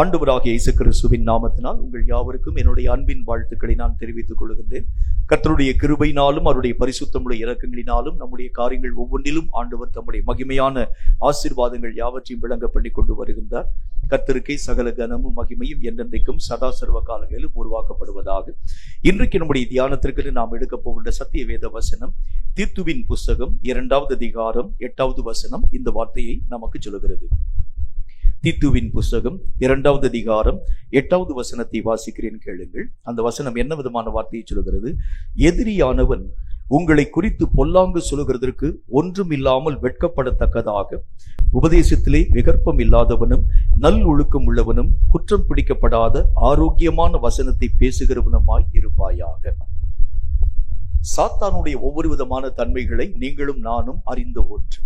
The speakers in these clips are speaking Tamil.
ஆண்டவராகிய இயேசு கிறிஸ்துவின் நாமத்தினால் உங்கள் யாவருக்கும் என்னுடைய அன்பின் வாழ்த்துக்களை நான் தெரிவித்துக் கொள்கின்றேன். கர்த்தருடைய கிருபையினாலும் அவருடைய பரிசுத்தமுடைய இரக்கங்களினாலும் நம்முடைய காரியங்கள் ஒவ்வொன்றிலும் ஆண்டவர் தம்முடைய மகிமையான ஆசீர்வாதங்கள் யாவற்றையும் விளங்க பண்ணி கொண்டு வருகின்றார். கர்த்தருக்கே சகல கனமும் மகிமையும் என்றென்றைக்கும் சதா சர்வ காலங்களிலும் உருவாக்கப்படுவதாக. இன்றைக்கு நம்முடைய தியானத்திற்கு நாம் எடுக்க போகின்ற சத்திய வேத வசனம் தீத்துவின் புஸ்தகம் 2வது அதிகாரம் 8வது வசனம் இந்த வார்த்தையை நமக்கு சொல்லுகிறது. தீத்துவின் புஸ்தகம் 2வது அதிகாரம் 8வது வசனத்தை வாசிக்கிறேன், கேளுங்கள். அந்த வசனம் என்ன விதமான வார்த்தையை சொல்லுகிறது? எதிரியானவன் உங்களை குறித்து பொல்லாங்கு சொல்லுகிறதற்கு ஒன்றும் இல்லாமல் வெட்கப்படத்தக்கதாக உபதேசத்திலே விகற்பம் இல்லாதவனும் நல் ஒழுக்கம் உள்ளவனும் குற்றம் பிடிக்கப்படாத ஆரோக்கியமான வசனத்தை பேசுகிறவனுமாய் இருப்பாயாக. சாத்தானுடைய ஒவ்வொரு விதமான தன்மைகளை நீங்களும் நானும் அறிந்த ஒன்று.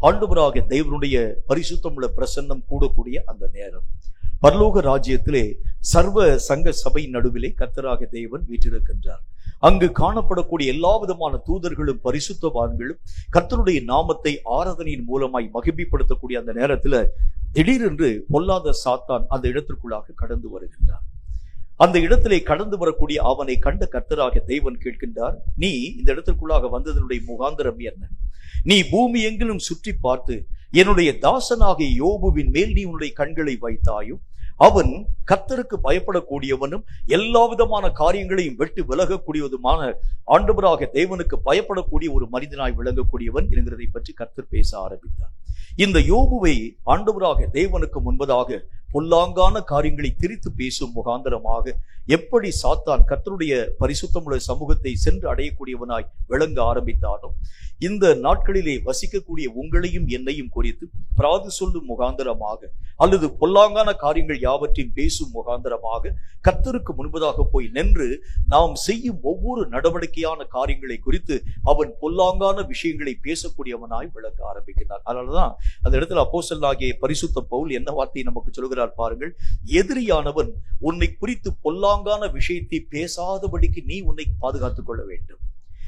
ஆண்டவராகிய தேவனுடைய பரிசுத்தமுள்ள பிரசன்னம் கூடக்கூடிய அந்த நேரம் பரலோக ராஜ்யத்திலே சர்வ சங்க சபை நடுவிலே கர்த்தராகிய தேவன் வீற்றிருக்கின்றார். அங்கு காணப்படக்கூடிய எல்லா விதமான தூதர்களும் பரிசுத்தவான்களும் கர்த்தருடைய நாமத்தை ஆராதனையின் மூலமாய் மகிமைப்படுத்தக்கூடிய அந்த நேரத்துல திடீரென்று பொல்லாத சாத்தான் அந்த இடத்திற்குள்ளாக கடந்து வருகின்றார். அந்த இடத்திலே கடந்து வரக்கூடிய அவனை கண்ட கர்த்தராகிய தேவன் கேட்கின்றார், நீ இந்த இடத்திற்குள்ளாக வந்ததனுடைய முகாந்திரம் என்ன? நீ பூமி எங்கிலும் சுற்றி பார்த்து என்னுடைய தாசனாகிய யோபுவின் மேல் நீ உன்னுடைய கண்களை வைத்தாயும், அவன் கர்த்தருக்கு பயப்படக்கூடியவனும் எல்லா விதமான காரியங்களையும் வெட்டு விலகக்கூடியதுமான ஆண்டவராகிய தேவனுக்கு பயப்படக்கூடிய ஒரு மனிதனாய் விளங்கக்கூடியவன் என்கிறதை பற்றி கர்த்தர் பேச ஆரம்பித்தார். இந்த யோபுவை ஆண்டவராகிய தேவனுக்கு முன்பதாக பொல்லாங்கான காரியங்களை திரித்து பேசும் முகாந்தரமாக எப்படி சாத்தான் கர்த்தருடைய பரிசுத்தமுள்ள சமூகத்தை சென்று அடையக்கூடியவனாய் விளங்க ஆரம்பித்தானோ, இந்த நாட்களிலே வசிக்கக்கூடிய உங்களையும் என்னையும் குறித்து பிராது சொல்லும் முகாந்தரமாக அல்லது பொல்லாங்கான காரியங்கள் யாவற்றையும் பேசும் முகாந்தரமாக கர்த்தருக்கு முன்பதாக போய் நின்று நாம் செய்யும் ஒவ்வொரு நடவடிக்கையான காரியங்களை குறித்து அவன் பொல்லாங்கான விஷயங்களை பேசக்கூடியவனாய் விளங்க ஆரம்பிக்கிறார். அதனாலதான் அந்த இடத்துல அப்போஸ்தலனாகிய பரிசுத்த பவுல் என்ன வார்த்தையை நமக்கு சொல்கிறார் பாருங்கள். எதிரியானவன் உன்னை குறித்து பொல்லாங்கான விஷயத்தை பேசாதபடிக்கு நீ உன்னை பாதுகாத்துக் கொள்ள வேண்டும்.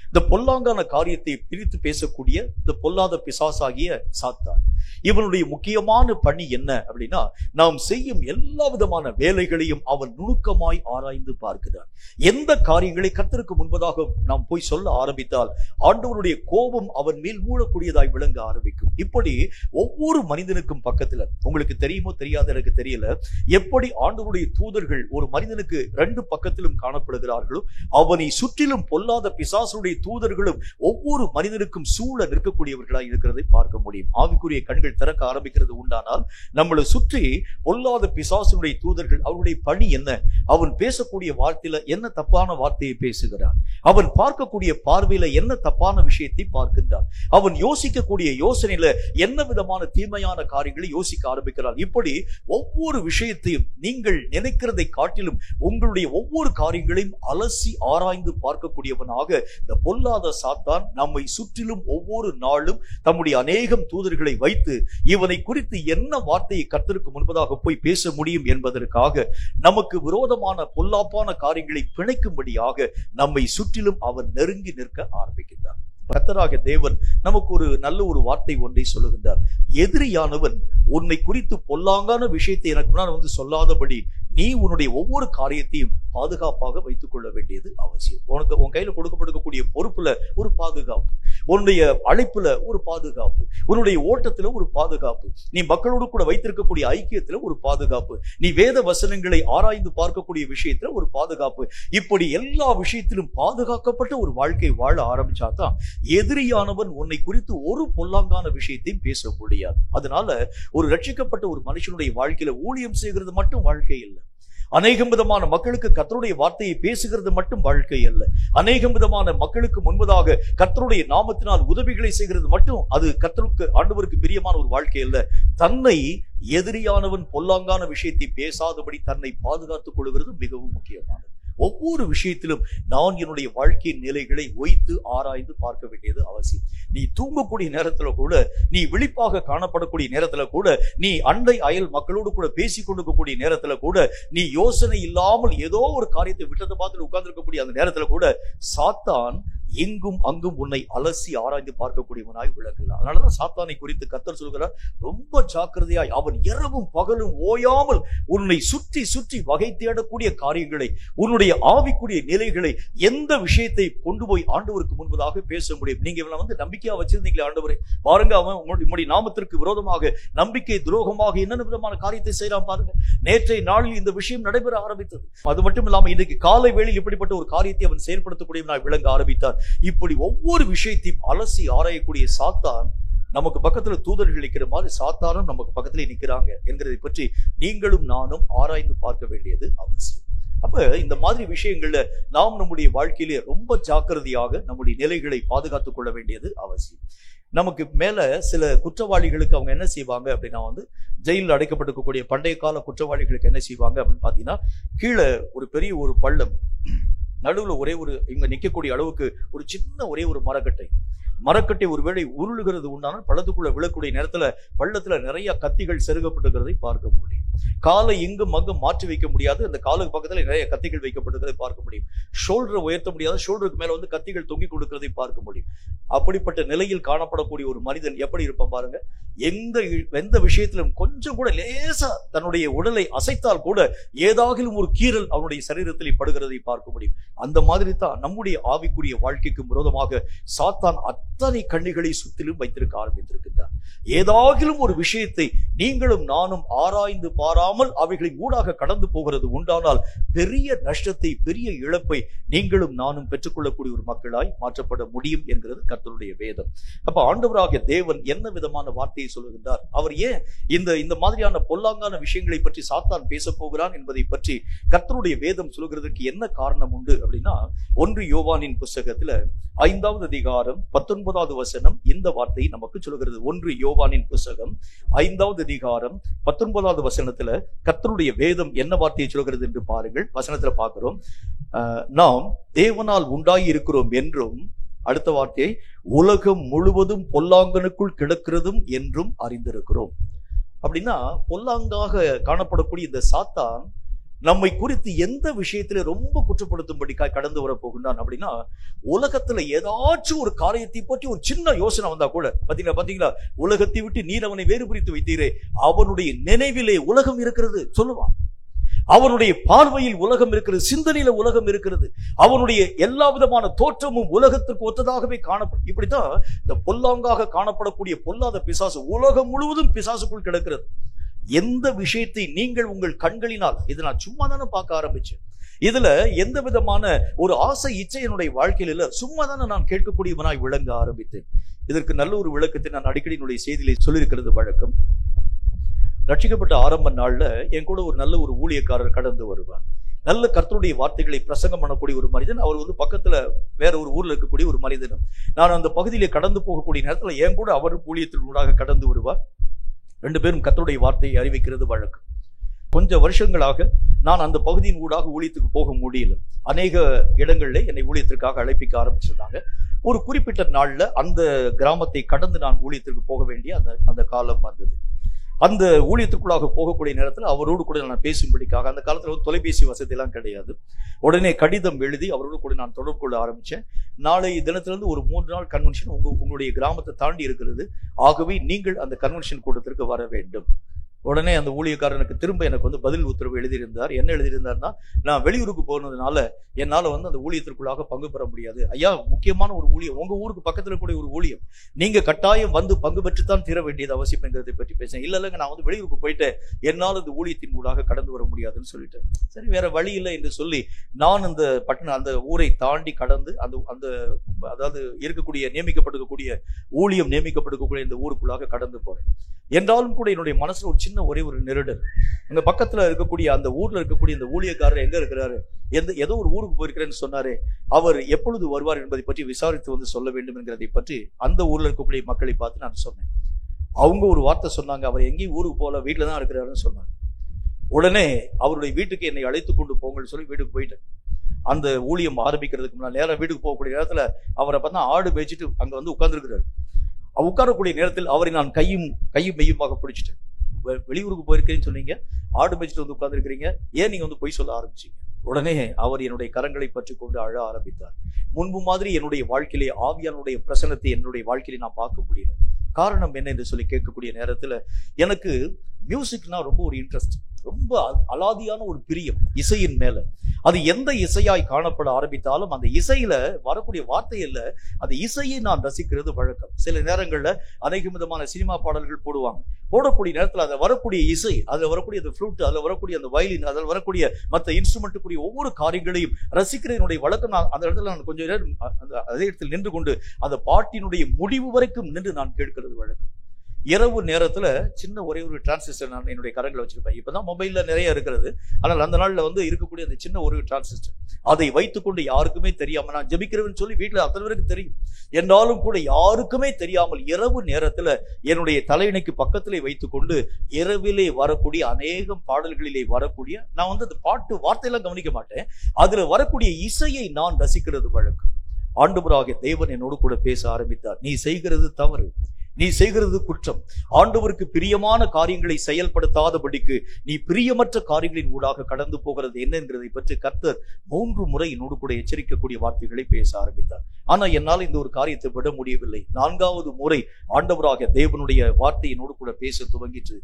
இந்த பொல்லாங்கான காரியத்தை பிரித்து பேசக்கூடிய இந்த பொல்லாத பிசாசாகிய சாத்தான், இவனுடைய முக்கியமான பணி என்ன அப்படின்னா, நாம் செய்யும் எல்லா விதமான வேலைகளையும் அவன் நுணுக்கமாய் ஆராய்ந்து பார்க்கிறான். எந்த காரியங்களை கர்த்தருக்கு முன்பதாக நாம் போய் சொல்ல ஆரம்பித்தால் ஆண்டவருடைய கோபம் அவன் மேல் மூடக்கூடியதாய் விளங்க ஆரம்பிக்கும். இப்படி ஒவ்வொரு மனிதனுக்கும் பக்கத்துல, உங்களுக்கு தெரியுமோ தெரியாத எனக்கு தெரியல, எப்படி ஆண்டவருடைய தூதர்கள் ஒரு மனிதனுக்கு 2 பக்கத்திலும் காணப்படுகிறார்களோ, அவனை சுற்றிலும் பொல்லாத பிசாசுடைய தூதர்களும் ஒவ்வொரு மனிதனுக்கும் சூழ நிற்கக்கூடியவர்களாய் இருக்கிறதை பார்க்க முடியும். ஆவிக்குரிய கண்கள் திறக்க ஆரம்பிக்கிறது உண்டானால் நம்மளை சுற்றி பொல்லாத பிசாசுடைய தூதர்கள், அவருடைய பணி என்ன? அவன் பேசக்கூடிய வார்த்தையில என்ன தப்பான வார்த்தையை பேசுகிறான், அவன் பார்க்கக்கூடிய பார்வையில என்ன தப்பான விஷயத்தை பார்க்கின்றான், அவன் யோசிக்கக்கூடிய யோசனையில என்ன விதமான தீமையான காரியங்களை யோசிக்க ஆரம்பிக்கிறான். இப்படி ஒவ்வொரு விஷயத்தையும் நீங்கள் நினைக்கிறதை காட்டிலும் உங்களுடைய ஒவ்வொரு காரியங்களையும் அலசி ஆராய்ந்து பார்க்கக்கூடியவனாக இந்த பொல்லாத சாத்தான் நம்மை சுற்றிலும் ஒவ்வொரு நாளும் தம்முடைய அநேகம் தூதர்களை வைத்து இவனை குறித்து என்ன வார்த்தையை கர்த்தருக்கு முன்பதாக போய் பேச முடியும் என்பதற்காக நமக்கு விரோதமான பொல்லாப்பான காரியங்களை பிணைக்கும்படியாக நம்மை சுற்றிலும் அவன் நெருங்கி நிற்க ஆரம்பிக்கின்றார். கர்த்தராகிய தேவன் நமக்கு ஒரு நல்ல ஒரு வார்த்தை ஒன்றை சொல்லுகின்றார். எதிரியானவன் உன்னை குறித்து பொல்லாங்கான விஷயத்தை எனக்கு முன்னால் சொல்லாதபடி நீ உன்னுடைய ஒவ்வொரு காரியத்தையும் பாதுகாப்பாக வைத்துக் கொள்ள வேண்டியது அவசியம். உன் கையில கொடுக்கப்படக்கூடிய பொறுப்புல ஒரு பாதுகாப்பு, உன்னுடைய அழைப்புல ஒரு பாதுகாப்பு, உன்னுடைய ஓட்டத்துல ஒரு பாதுகாப்பு, நீ மக்களோடு கூட வைத்திருக்கக்கூடிய ஐக்கியத்துல ஒரு பாதுகாப்பு, நீ வேத வசனங்களை ஆராய்ந்து பார்க்கக்கூடிய விஷயத்துல ஒரு பாதுகாப்பு. இப்படி எல்லா விஷயத்திலும் பாதுகாக்கப்பட்ட ஒரு வாழ்க்கை வாழ ஆரம்பிச்சாதான் எதிரியானவன் உன்னை குறித்து ஒரு பொல்லாங்கான விஷயத்தையும் பேச முடியாது. அதனால ஒரு ரட்சிக்கப்பட்ட ஒரு மனுஷனுடைய வாழ்க்கையில ஊழியம் செய்கிறது மட்டும் வாழ்க்கை இல்லை. அநேகம் விதமான மக்களுக்கு கர்த்தருடைய வார்த்தையை பேசுகிறது மட்டும் வாழ்க்கை அல்ல. அநேகம் விதமான மக்களுக்கு முன்பதாக கர்த்தருடைய நாமத்தினால் உதவிகளை செய்கிறது மட்டும் அது கர்த்தருக்கு ஆண்டவருக்கு பிரியமான ஒரு வாழ்க்கை அல்ல. தன்னை எதிரியானவன் பொல்லாங்கான விஷயத்தை பேசாதபடி தன்னை பாதுகாத்துக் கொள்கிறது மிகவும் முக்கியமானது. ஒவ்வொரு விஷயத்திலும் நான் என்னுடைய வாழ்க்கையின் நிலைகளை வைத்து ஆராய்ந்து பார்க்க வேண்டியது அவசியம். நீ தூங்கக்கூடிய நேரத்துல கூட, நீ விழிப்பாக காணப்படக்கூடிய நேரத்துல கூட, நீ அண்டை அயல் மக்களோடு கூட பேசிக் கொண்டிருக்கக்கூடிய நேரத்துல கூட, நீ யோசனை இல்லாமல் ஏதோ ஒரு காரியத்தை விட்டத்தை பார்த்துட்டு உட்கார்ந்து இருக்கக்கூடிய அந்த நேரத்துல கூட சாத்தான் இங்கும் அங்கும் உன்னை அலசி ஆராய்ந்து பார்க்கக்கூடியவனாய் விளங்குகிறான். அதனாலதான் சாத்தானை குறித்து கர்த்தர் சொல்கிறார், ரொம்ப ஜாக்கிரதையாய் அவன் இரவும் பகலும் ஓயாமல் உன்னை சுற்றி சுற்றி வகை தேடக்கூடிய காரியங்களை, உன்னுடைய ஆவிக்குரிய நிலைகளை, எந்த விஷயத்தை கொண்டு போய் ஆண்டவருக்கு முன்பதாக பேச முடியும். நீங்க இவனை நம்பிக்கையா வச்சிருந்தீங்களே ஆண்டவரே, பாருங்க அவன் உங்களுடைய நாமத்திற்கு விரோதமாக நம்பிக்கை துரோகமாக என்னென்ன விதமான காரியத்தை செய்யலாம் பாருங்க. நேற்றைய நாளில் இந்த விஷயம் நடைபெற ஆரம்பித்தது. அது மட்டும் இல்லாமல் இன்றைக்கு காலை வேளையில் இப்படிப்பட்ட ஒரு காரியத்தை அவன் செயல்படுத்தக்கூடியவனாய் விளங்க ஆரம்பித்தார். இப்படி ஒவ்வொரு விஷயத்தையும் அலசி ஆராயக்கூடிய சாத்தான் நமக்கு பக்கத்துல தூதர்கள் நிற்கிற மாதிரி சாத்தானும் நமக்கு பக்கத்துல நிற்கிறாங்க என்கிறதை பற்றி நீங்களும் நானும் ஆராய்ந்து பார்க்க வேண்டியது அவசியம். அப்ப இந்த மாதிரி விஷயங்கள்ல நாம் நம்முடைய வாழ்க்கையிலே ரொம்ப ஜாக்கிரதையாக நம்முடைய நிலைகளை பாதுகாத்துக் கொள்ள வேண்டியது அவசியம். நமக்கு மேல சில குற்றவாளிகளுக்கு அவங்க என்ன செய்வாங்க அப்படின்னா, ஜெயிலில் அடைக்கப்பட்டிருக்கக்கூடிய பண்டைய கால குற்றவாளிகளுக்கு என்ன செய்வாங்க அப்படின்னு பாத்தீங்கன்னா, கீழே ஒரு பெரிய ஒரு பள்ளம், நடுவுல ஒரே ஒரு இவங்க நிக்கக்கூடிய அளவுக்கு ஒரு சின்ன ஒரே ஒரு மரக்கட்டை ஒருவேளை உருளுகிறது உண்டானால் பள்ளத்துக்குள்ள விழக்கூடிய நேரத்துல பள்ளத்துல நிறைய கத்திகள் செருகப்பட்டிருக்கிறதை பார்க்க முடியும். காலை இங்கும் அங்கும் மாற்றி வைக்க முடியாது, அந்த காலுக்கு பக்கத்துல நிறைய கத்திகள் வைக்கப்பட்டிருக்கிறதை பார்க்க முடியும். ஷோல்டரை உயர்த்த முடியாது, ஷோல்டருக்கு மேல கத்திகள் தொங்கி கொடுக்கிறதை பார்க்க முடியும். அப்படிப்பட்ட நிலையில் காணப்படக்கூடிய ஒரு மனிதன் எப்படி இருப்பான் பாருங்க. எந்த விஷயத்திலும் கொஞ்சம் கூட லேசா தன்னுடைய உடலை அசைத்தால் கூட ஏதாகிலும் ஒரு கீறல் அவனுடைய சரீரத்தில் படுகிறதை பார்க்க முடியும். அந்த மாதிரி தான் நம்முடைய ஆவிக்குரிய வாழ்க்கைக்கு விரோதமாக சாத்தான் அத்தனை கண்ணிகளை சுற்றிலும் வைத்திருக்க ஆரம்பித்திருக்கின்றார். ஏதாகிலும் ஒரு விஷயத்தை நீங்களும் நானும் ஆராய்ந்து பாராமல் அவைகளின் ஊடாக கடந்து போகிறது உண்டானால் பெரிய நஷ்டத்தை, பெரிய இழப்பை நீங்களும் நானும் பெற்றுக்கொள்ளக்கூடிய ஒரு மக்களாய் மாற்றப்பட முடியும் என்கிறது கர்த்தருடைய வேதம். அப்ப ஆண்டவராகிய தேவன் என்ன விதமான வார்த்தையை சொல்லுகின்றார்? அவர் ஏன் இந்த மாதிரியான பொல்லாங்கான விஷயங்களை பற்றி சாத்தான் பேச போகிறான் என்பதை பற்றி கர்த்தருடைய வேதம் சொல்லுகிறதுக்கு என்ன காரணம் உண்டு அப்படின்னா, 1 யோவானின் புஸ்தகத்துல 5வது அதிகாரம் 19வது வசனம் இந்த வார்த்தையை நமக்கு சொல்லுகிறது. 1 யோவானின் புஸ்தகம் 5வது அதிகாரம் 19வது வசனத்துல கர்த்தருடைய வேதம் என்ன வார்த்தையை சொல்கிறது என்று பாருங்கள். வசனத்துல பார்க்கிறோம், நாம் தேவனால் உண்டாகி இருக்கிறோம் என்றும், அடுத்த வார்த்தையை உலகம் முழுவதும் பொல்லாங்கனுக்குள் கிடக்கிறதும் என்றும் அறிந்திருக்கிறோம். அப்படின்னா பொல்லாங்காக காணப்படக்கூடிய இந்த சாத்தான் நம்மை குறித்து எந்த விஷயத்துல ரொம்ப குற்றப்படுத்தும்படி கடந்து வர போகின்றான் அப்படின்னா, உலகத்துல ஏதாச்சும் ஒரு காரியத்தை பற்றி ஒரு சின்ன யோசனை வந்தா கூட பாத்தீங்களா, உலகத்தை விட்டு நீர் அவனை வேறு பிரித்து வைத்தீரே, அவனுடைய நினைவிலே உலகம் இருக்கிறது சொல்லுவான். அவனுடைய பார்வையில் உலகம் இருக்கிறது, சிந்தனையில உலகம் இருக்கிறது, அவனுடைய எல்லா விதமான தோற்றமும் உலகத்திற்கு ஒத்ததாகவே காணப்படும். இப்படித்தான் இந்த பொல்லாங்காக காணப்படக்கூடிய பொல்லாத பிசாசு உலகம் முழுவதும் பிசாசுக்குள் கிடக்கிறது. எந்த விஷயத்தை நீங்கள் உங்கள் கண்களினால், இதை நான் சும்மா தானே பார்க்க ஆரம்பிச்சேன், இதுல எந்த விதமான ஒரு ஆசை இச்சை என்னுடைய வாழ்க்கையில் இல்ல, சும்மா தானே நான் கேட்கக்கூடியவனாய் விளங்க ஆரம்பித்தேன். இதற்கு நல்ல ஒரு விளக்கத்தை நான் அடிக்கடி என்னுடைய செய்தியிலே சொல்லியிருக்கிறது வழக்கம். ரட்சிக்கப்பட்ட ஆரம்ப நாள்ல என் கூட ஒரு நல்ல ஒரு ஊழியக்காரர் கடந்து வருவார். நல்ல கர்த்தருடைய வார்த்தைகளை பிரசங்கம் பண்ணக்கூடிய ஒரு மனிதன். அவர் பக்கத்துல வேற ஒரு ஊர்ல இருக்கக்கூடிய ஒரு மனிதனும். நான் அந்த பகுதியிலே கடந்து போகக்கூடிய நேரத்துல என் கூட அவர் ஊழியத்தினூடாக கடந்து வருவார். 2 பேரும் கர்த்தருடைய வார்த்தையை அறிவிக்கிறது வழக்கம். கொஞ்சம் வருஷங்களாக நான் அந்த பகுதியின் ஊடாக ஊழியத்துக்கு போக முடியல. அநேக இடங்கள்ல என்னை ஊழியத்திற்காக அழைப்பிக்க ஆரம்பிச்சிருந்தாங்க. ஒரு குறிப்பிட்ட நாள்ல அந்த கிராமத்தை கடந்து நான் ஊழியத்திற்கு போக வேண்டிய அந்த காலம் வந்தது. அந்த ஊழியத்துக்குள்ளாக போகக்கூடிய நேரத்தில் அவரோடு கூட நான் பேசும்படிக்காக, அந்த காலத்துல தொலைபேசி வசதி எல்லாம் கிடையாது, உடனே கடிதம் எழுதி அவரோடு கூட நான் தொடர்பு கொள்ள ஆரம்பிச்சேன். நாளை தினத்திலிருந்து ஒரு 3 நாள் கன்வென்ஷன் உங்களுடைய கிராமத்தை தாண்டி இருக்கிறது, ஆகவே நீங்கள் அந்த கன்வென்ஷன் கூட்டத்திற்கு வர வேண்டும். உடனே அந்த ஊழியக்காரனுக்கு திரும்ப எனக்கு பதில் உத்தரவு எழுதியிருந்தார். என்ன எழுதியிருந்தார்னா, நான் வெளியூருக்கு போனதுனால என்னால அந்த ஊழியத்திற்குள்ளாக பங்கு பெற முடியாது. ஐயா, முக்கியமான ஒரு ஊழியம், உங்க ஊருக்கு பக்கத்துல கூட ஒரு ஊழியம், நீங்க கட்டாயம் பங்கு பெற்றுத்தான் தீர வேண்டியது அவசியம் என்கிறதை பற்றி பேசேன். இல்லைங்க, நான் வெளியூருக்கு போயிட்டு என்னால் இந்த ஊழியத்தின் ஊடாக கடந்து வர முடியாதுன்னு சொல்லிட்டேன். சரி, வேற வழி இல்லை என்று சொல்லி நான் அந்த ஊரை தாண்டி கடந்து அந்த அதாவது இருக்கக்கூடிய நியமிக்கப்பட்டிருக்கக்கூடிய ஊழியம் நியமிக்கப்பட்டிருக்கக்கூடிய இந்த ஊருக்குள்ளாக கடந்து போறேன். என்றாலும் கூட என்னுடைய மனசுல ஒரு சின்ன ஒரே ஒரு நெருடல். எங்க பக்கத்துல இருக்கக்கூடிய அந்த ஊர்ல இருக்கக்கூடிய இந்த ஊழியக்காரர் எங்க இருக்கிறாரு, ஏதோ ஒரு ஊருக்கு போயிருக்கிறேன்னு சொன்னாரு, அவர் எப்பொழுது வருவார் என்பதை பற்றி விசாரித்து சொல்ல வேண்டும் என்கிறதை பற்றி அந்த ஊர்ல இருக்கக்கூடிய மக்களை பார்த்து நான் சொன்னேன். அவங்க ஒரு வார்த்தை சொன்னாங்க, அவர் எங்கேயும் ஊருக்கு போல, வீட்டுல தான் இருக்கிறாருன்னு சொன்னாங்க. உடனே அவருடைய வீட்டுக்கு என்னை அழைத்து கொண்டு போங்கன்னு சொல்லி வீட்டுக்கு போயிட்டேன். அந்த ஊழியம் ஆரம்பிக்கிறதுக்கு முன்னாடி நேரம் வீட்டுக்கு போகக்கூடிய நேரத்துல அவரை பார்த்தா ஆடு மேய்ச்சிட்டு அங்க உட்கார்ந்துருக்கிறாரு. உட்காரக்கூடிய நேரத்தில் அவரை நான் கையும் மெய்யுமாக பிடிச்சிட்டேன். வெளியூருக்கு போயிருக்கேன்னு சொன்னீங்க, ஆடு மேய்ச்சிட்டு உட்கார்ந்துருக்கிறீங்க, ஏன் நீங்க பொய் சொல்ல ஆரம்பிச்சீங்க? உடனே அவர் என்னுடைய கரங்களை பற்றி கொண்டு அழ ஆரம்பித்தார். முன்பு மாதிரி என்னுடைய வாழ்க்கையிலே ஆவியானுடைய பிரசன்னத்தை என்னுடைய வாழ்க்கையிலே நான் பார்க்க முடியல. காரணம் என்ன என்று சொல்லி கேட்கக்கூடிய நேரத்துல எனக்கு மியூசிக்னா ரொம்ப ஒரு இன்ட்ரெஸ்ட், ரொம்ப அலாதியான ஒரு பிரியம் இசையின் மேல. அது எந்த இசையாய் காணப்பட ஆரம்பித்தாலும் அந்த இசையில வரக்கூடிய வார்த்தையில அந்த இசையை நான் ரசிக்கிறது வழக்கம். சில நேரங்கள்ல அநேக விதமான சினிமா பாடல்கள் போடுவாங்க. போடக்கூடிய நேரத்தில் அதில் வரக்கூடிய இசை, அதில் வரக்கூடிய அந்த ஃப்ளூட், அதில் வரக்கூடிய அந்த வயலின், அதில் வரக்கூடிய மற்ற இன்ஸ்ட்ருமெண்ட்டுக்குரிய ஒவ்வொரு காரியங்களையும் ரசிக்கிறதனுடைய வழக்கம். நான் அந்த இடத்துல நான் கொஞ்சம் நேரம் அதே இடத்தில் நின்று கொண்டு அந்த பாட்டினுடைய முடிவு வரைக்கும் நின்று நான் கேட்கிறது வழக்கம். இரவு நேரத்துல சின்ன ஒரே ஒரு டிரான்சிஸ்டர் நான் என்னுடைய கரங்களை வச்சிருப்பேன். இப்பதான் மொபைல்ல நிறைய இருக்கிறது, ஆனால் அந்த நாள்ல இருக்கக்கூடிய அந்த சின்ன ஒரு டிரான்சிஸ்டர், அதை வைத்துக்கொண்டு யாருக்குமே தெரியாம நான் ஜெபிக்கிறேன்னு சொல்லி வீட்டுல அத்தனை பேருக்கு தெரியும் என்றாலும் கூட யாருக்குமே தெரியாமல் இரவு நேரத்துல என்னுடைய தலையணைக்கு பக்கத்திலே வைத்துக்கொண்டு இரவிலே வரக்கூடிய அநேகம் பாடல்களிலே வரக்கூடிய, நான் அந்த பாட்டு வார்த்தையெல்லாம் கவனிக்க மாட்டேன், அதுல வரக்கூடிய இசையை நான் ரசிக்கிறது வழக்கம். ஆண்டவராகிய தேவன் என்னோடு கூட பேச ஆரம்பித்தார். நீ செய்கிறது தவறு, நீ செய்கிறது குற்றம். ஆண்டவருக்கு பிரியமான காரியங்களை செயல்படுத்தாதபடிக்கு நீ பிரியமற்ற காரியங்களின் ஊடாக கடந்து போகிறது என்ன என்கிறதை பற்றி கர்த்தர் 3 முறை என்னோடு கூட எச்சரிக்கக்கூடிய வார்த்தைகளை பேச ஆரம்பித்தார். ஆனா என்னால் இந்த ஒரு காரியத்தை விட முடியவில்லை. 4வது முறை ஆண்டவராக தேவனுடைய வார்த்தை என்னோடு கூட பேச துவங்கிற்று.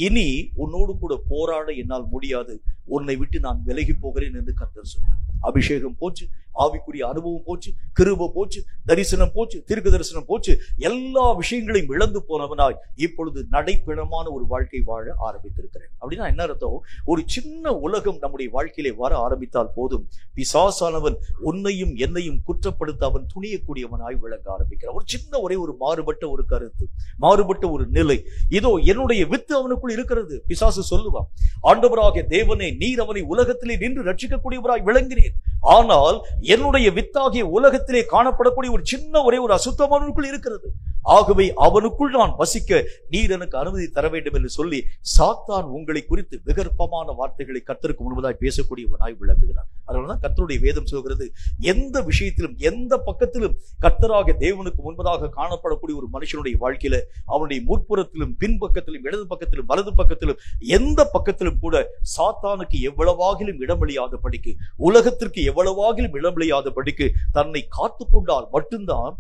இனி உன்னோடு கூட போராட என்னால் முடியாது, உன்னை விட்டு நான் விலகி போகிறேன் என்று கர்த்தர் சொன்னார். அபிஷேகம் போச்சு, ஆவிக்குரிய அனுபவம் போச்சு, கிருபை போச்சு, தரிசனம் போச்சு, தீர்க்க தரிசனம் போச்சு. எல்லா விஷயங்களையும் இழந்து போனவனாய் இப்பொழுது நடைப்பிணமான ஒரு வாழ்க்கை வாழ ஆரம்பித்திருக்கிறேன். அப்படின்னா என்ன அர்த்தம்? ஒரு சின்ன உலகம் நம்முடைய வாழ்க்கையிலே வர ஆரம்பித்தால் போதும், பிசாசானவன் உன்னையும் என்னையும் குற்றப்படுத்த அவன் துணியக்கூடியவனாய் விளங்க ஆரம்பிக்கிறான். ஒரு சின்ன ஒரே ஒரு மாறுபட்ட ஒரு கருத்து, மாறுபட்ட ஒரு நிலை, இதோ என்னுடைய வித்து அவனுக்குள் இருக்கிறது. பிசாசு சொல்லுவான், ஆண்டவராகிய தேவனே, நீர் அவனை உலகத்திலே நின்று ரட்சிக்கக்கூடியவராய் விளங்கினீர், ஆனால் என்னுடைய வித்தாகிய உலகத்திலே காணப்படக்கூடிய ஒரு சின்ன ஒரே ஒரு அசுத்தமானவனுக்குள் இருக்கிறது, ஆகவே அவனுக்குள் நான் வசிக்க நீர் எனக்கு அனுமதி தர வேண்டும் என்று சொல்லி சாத்தான் உங்களை குறித்து விகற்பமான வார்த்தைகளை கர்த்தருக்கு முன்பதாய் பேசக்கூடியவனாய் விளங்குகிறான். அதனாலதான் கர்த்தருடைய வேதம் சொல்கிறது, எந்த விஷயத்திலும் எந்த பக்கத்திலும் கர்த்தராக தேவனுக்கு முன்பதாக காணப்படக்கூடிய ஒரு மனுஷனுடைய வாழ்க்கையில அவனுடைய முற்புறத்திலும் பின்பக்கத்திலும் இடது பக்கத்திலும் வலது பக்கத்திலும் எந்த பக்கத்திலும் கூட சாத்தானுக்கு எவ்வளவாகிலும் இடமளியாத படிக்கு, உலகத்திற்கு எவ்வளவாகிலும் இடமளியாத படிக்கு தன்னை காத்து கொண்டால் மட்டும்தான்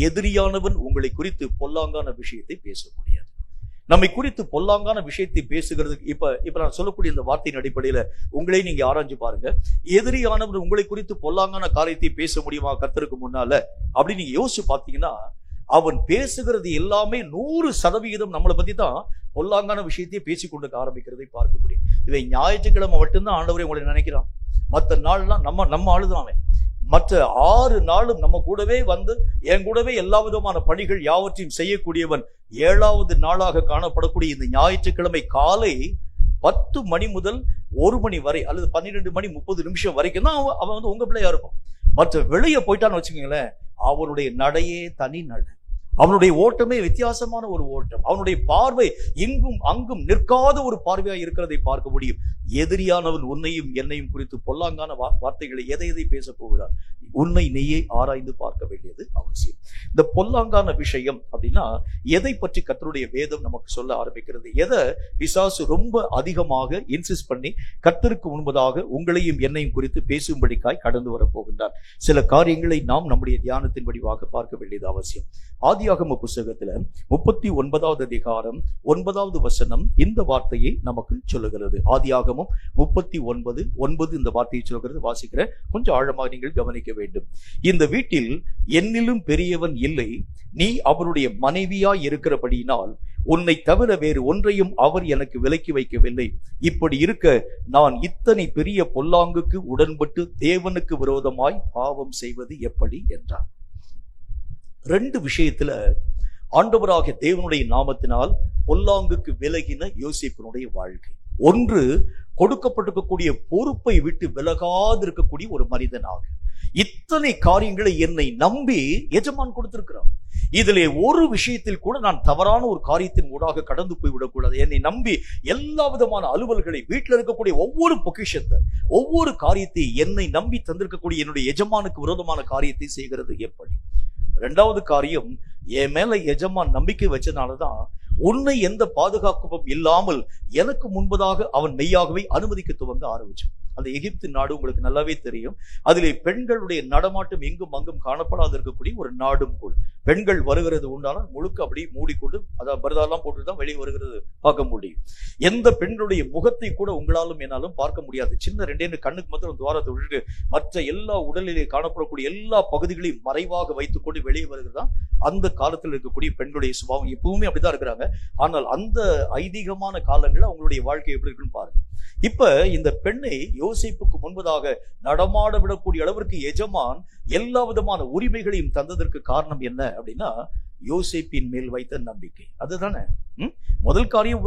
எதிரியானவன் உங்களை குறித்து பொல்லாங்கான விஷயத்தை பேச முடியாது. நம்மை குறித்து பொல்லாங்கான விஷயத்தை பேசுகிறதுக்கு இப்ப நான் சொல்லக்கூடிய இந்த வார்த்தையின் அடிப்படையில உங்களே நீங்க ஆராய்ஞ்சு பாருங்க. எதிரியானவன் உங்களை குறித்து பொல்லாங்கான காரியத்தை பேச முடியுமா கர்த்தருக்கு முன்னால அப்படின்னு நீங்க யோசிச்சு பார்த்தீங்கன்னா, அவன் பேசுகிறது எல்லாமே 100% நம்மளை பத்தி தான் பொல்லாங்கான விஷயத்தையே பேசிக்கொண்டு ஆரம்பிக்கிறதை பார்க்க முடியும். இவை ஞாயிற்றுக்கிழமை மட்டும்தான் ஆண்டவரை உங்களை நினைக்கிறான், மற்ற நாள்லாம் நம்ம ஆளுதான். மற்ற 6 நாளும் நம்ம கூடவே வந்து என் கூடவே எல்லா விதமான பணிகள் யாவற்றையும் செய்யக்கூடியவன் 7வது நாளாக காணப்படக்கூடிய இந்த ஞாயிற்றுக்கிழமை காலை 10 மணி முதல் 1 மணி வரை அல்லது 12 மணி 30 நிமிஷம் வரைக்கும் தான் அவன் உங்க பிள்ளையா இருக்கும். மற்ற வெளியே போயிட்டான்னு வச்சுக்கோங்களேன், அவனுடைய நடையே தனி நடை, அவனுடைய ஓட்டமே வித்தியாசமான ஒரு ஓட்டம், அவனுடைய பார்வை இங்கும் அங்கும் நிற்காத ஒரு பார்வையா இருக்கிறதை பார்க்க முடியும். எதிரியானவன் உன்னையும் என்னையும் குறித்து பொல்லாங்கான வார்த்தைகளை எதை பேச போகிறார்? உன்னை நீயே ஆராய்ந்து பார்க்க வேண்டியது அவசியம். இந்த பொல்லாங்கான விஷயம் அப்படின்னா எதை பற்றி கர்த்தருடைய வேதம் நமக்கு சொல்ல ஆரம்பிக்கிறது? எதை பிசாசு ரொம்ப அதிகமாக இன்சிஸ்ட் பண்ணி கர்த்தருக்கு முன்பதாக உங்களையும் என்னையும் குறித்து பேசும்படிக்காய் கடந்து வர போகின்றார்? சில காரியங்களை நாம் நம்முடைய தியானத்தின் வடிவாக பார்க்க வேண்டியது அவசியம். ஆதியாகம புஸ்தகத்துல 39வது அதிகாரம் 9வது வசனம் இந்த வார்த்தையை நமக்கு சொல்லுகிறது. ஆதியாகமம் 39:9 இந்த வார்த்தையை சொல்கிறது. வாசிக்கிற கொஞ்சம் ஆழமாக நீங்கள் கவனிக்க வேண்டும். இந்த வீட்டில் என்னிலும் பெரியவன் இல்லை, நீ அவருடைய மனைவியாய் இருக்கிறபடியினால் உன்னை தவிர வேறு ஒன்றையும் அவர் எனக்கு விலக்கி வைக்கவில்லை. இப்படி இருக்க நான் இத்தனை பெரிய பொல்லாங்குக்கு உடன்பட்டு தேவனுக்கு விரோதமாய் பாவம் செய்வது எப்படி என்றார். 2 விஷயத்துல ஆண்டவராகிய தேவனுடைய நாமத்தினால் பொல்லாங்குக்கு விலகின யோசேப்பினுடைய வாழ்க்கை. ஒன்று, கொடுக்கப்பட்டிருக்கக்கூடிய பொறுப்பை விட்டு விலகாது இருக்கக்கூடிய ஒரு மனிதனாக இத்தனை காரியங்களை என்னை நம்பி எஜமான் கொடுத்திருக்கிறான். இதிலே ஒரு விஷயத்தில் கூட நான் தவறான ஒரு காரியத்தின் ஊடாக கடந்து போய்விடக்கூடாது. என்னை நம்பி எல்லா விதமான அலுவல்களை, வீட்டில் இருக்கக்கூடிய ஒவ்வொரு பொக்கிஷத்தை, ஒவ்வொரு காரியத்தை என்னை நம்பி தந்திருக்கக்கூடிய என்னுடைய எஜமானுக்கு விரோதமான காரியத்தை செய்கிறது எப்படி? 2வது காரியம், என் மேல எஜமான் நம்பிக்கை வச்சனாலதான் உன்னை எந்த பாதுகாப்பும் இல்லாமல் எனக்கு முன்பதாக அவன் மெய்யாகவே அனுமதிக்க துவங்க ஆரம்பிச்சான். அந்த எகிப்து நாடு உங்களுக்கு நல்லாவே தெரியும். அதிலே பெண்களுடைய நடமாட்டம் எங்கும் அங்கும் காணப்படாது இருக்கக்கூடிய ஒரு நாடும் கூட. பெண்கள் வருகிறது உண்டானால் முழுக்க அப்படி மூடிக்கொண்டு அதாவது பரதாலாம் போட்டுதான் வெளியே வருகிறது பார்க்க முடியும். எந்த பெண்களுடைய முகத்தை கூட உங்களாலும் என்னாலும் பார்க்க முடியாது. சின்ன ரெண்டே கண்ணுக்கு மாத்திரம் துவாரத்தை விட்டுட்டு மற்ற எல்லா உடலிலே காணப்படக்கூடிய எல்லா பகுதிகளையும் மறைவாக வைத்துக் கொண்டு வெளியே வருகிறது தான் அந்த காலத்தில் இருக்கக்கூடிய பெண்களுடைய சுபாவம். எப்பவுமே அப்படிதான் இருக்கிறாங்க. ஆனால் அந்த ஐதீகமான காலங்கள் அவங்களுடைய வாழ்க்கை எப்படி இருக்குன்னு பாருங்க. இப்ப இந்த பெண்ணை யோசேப்புக்கு முன்பதாக நடமாட விடக்கூடிய அளவிற்கு எஜமான் எல்லா விதமான உரிமைகளையும் தந்ததற்கு காரணம் என்ன அப்படின்னா யோசேப்பின் மேல் வைத்த நம்பிக்கை. அதுதானே முதல் காரியம்.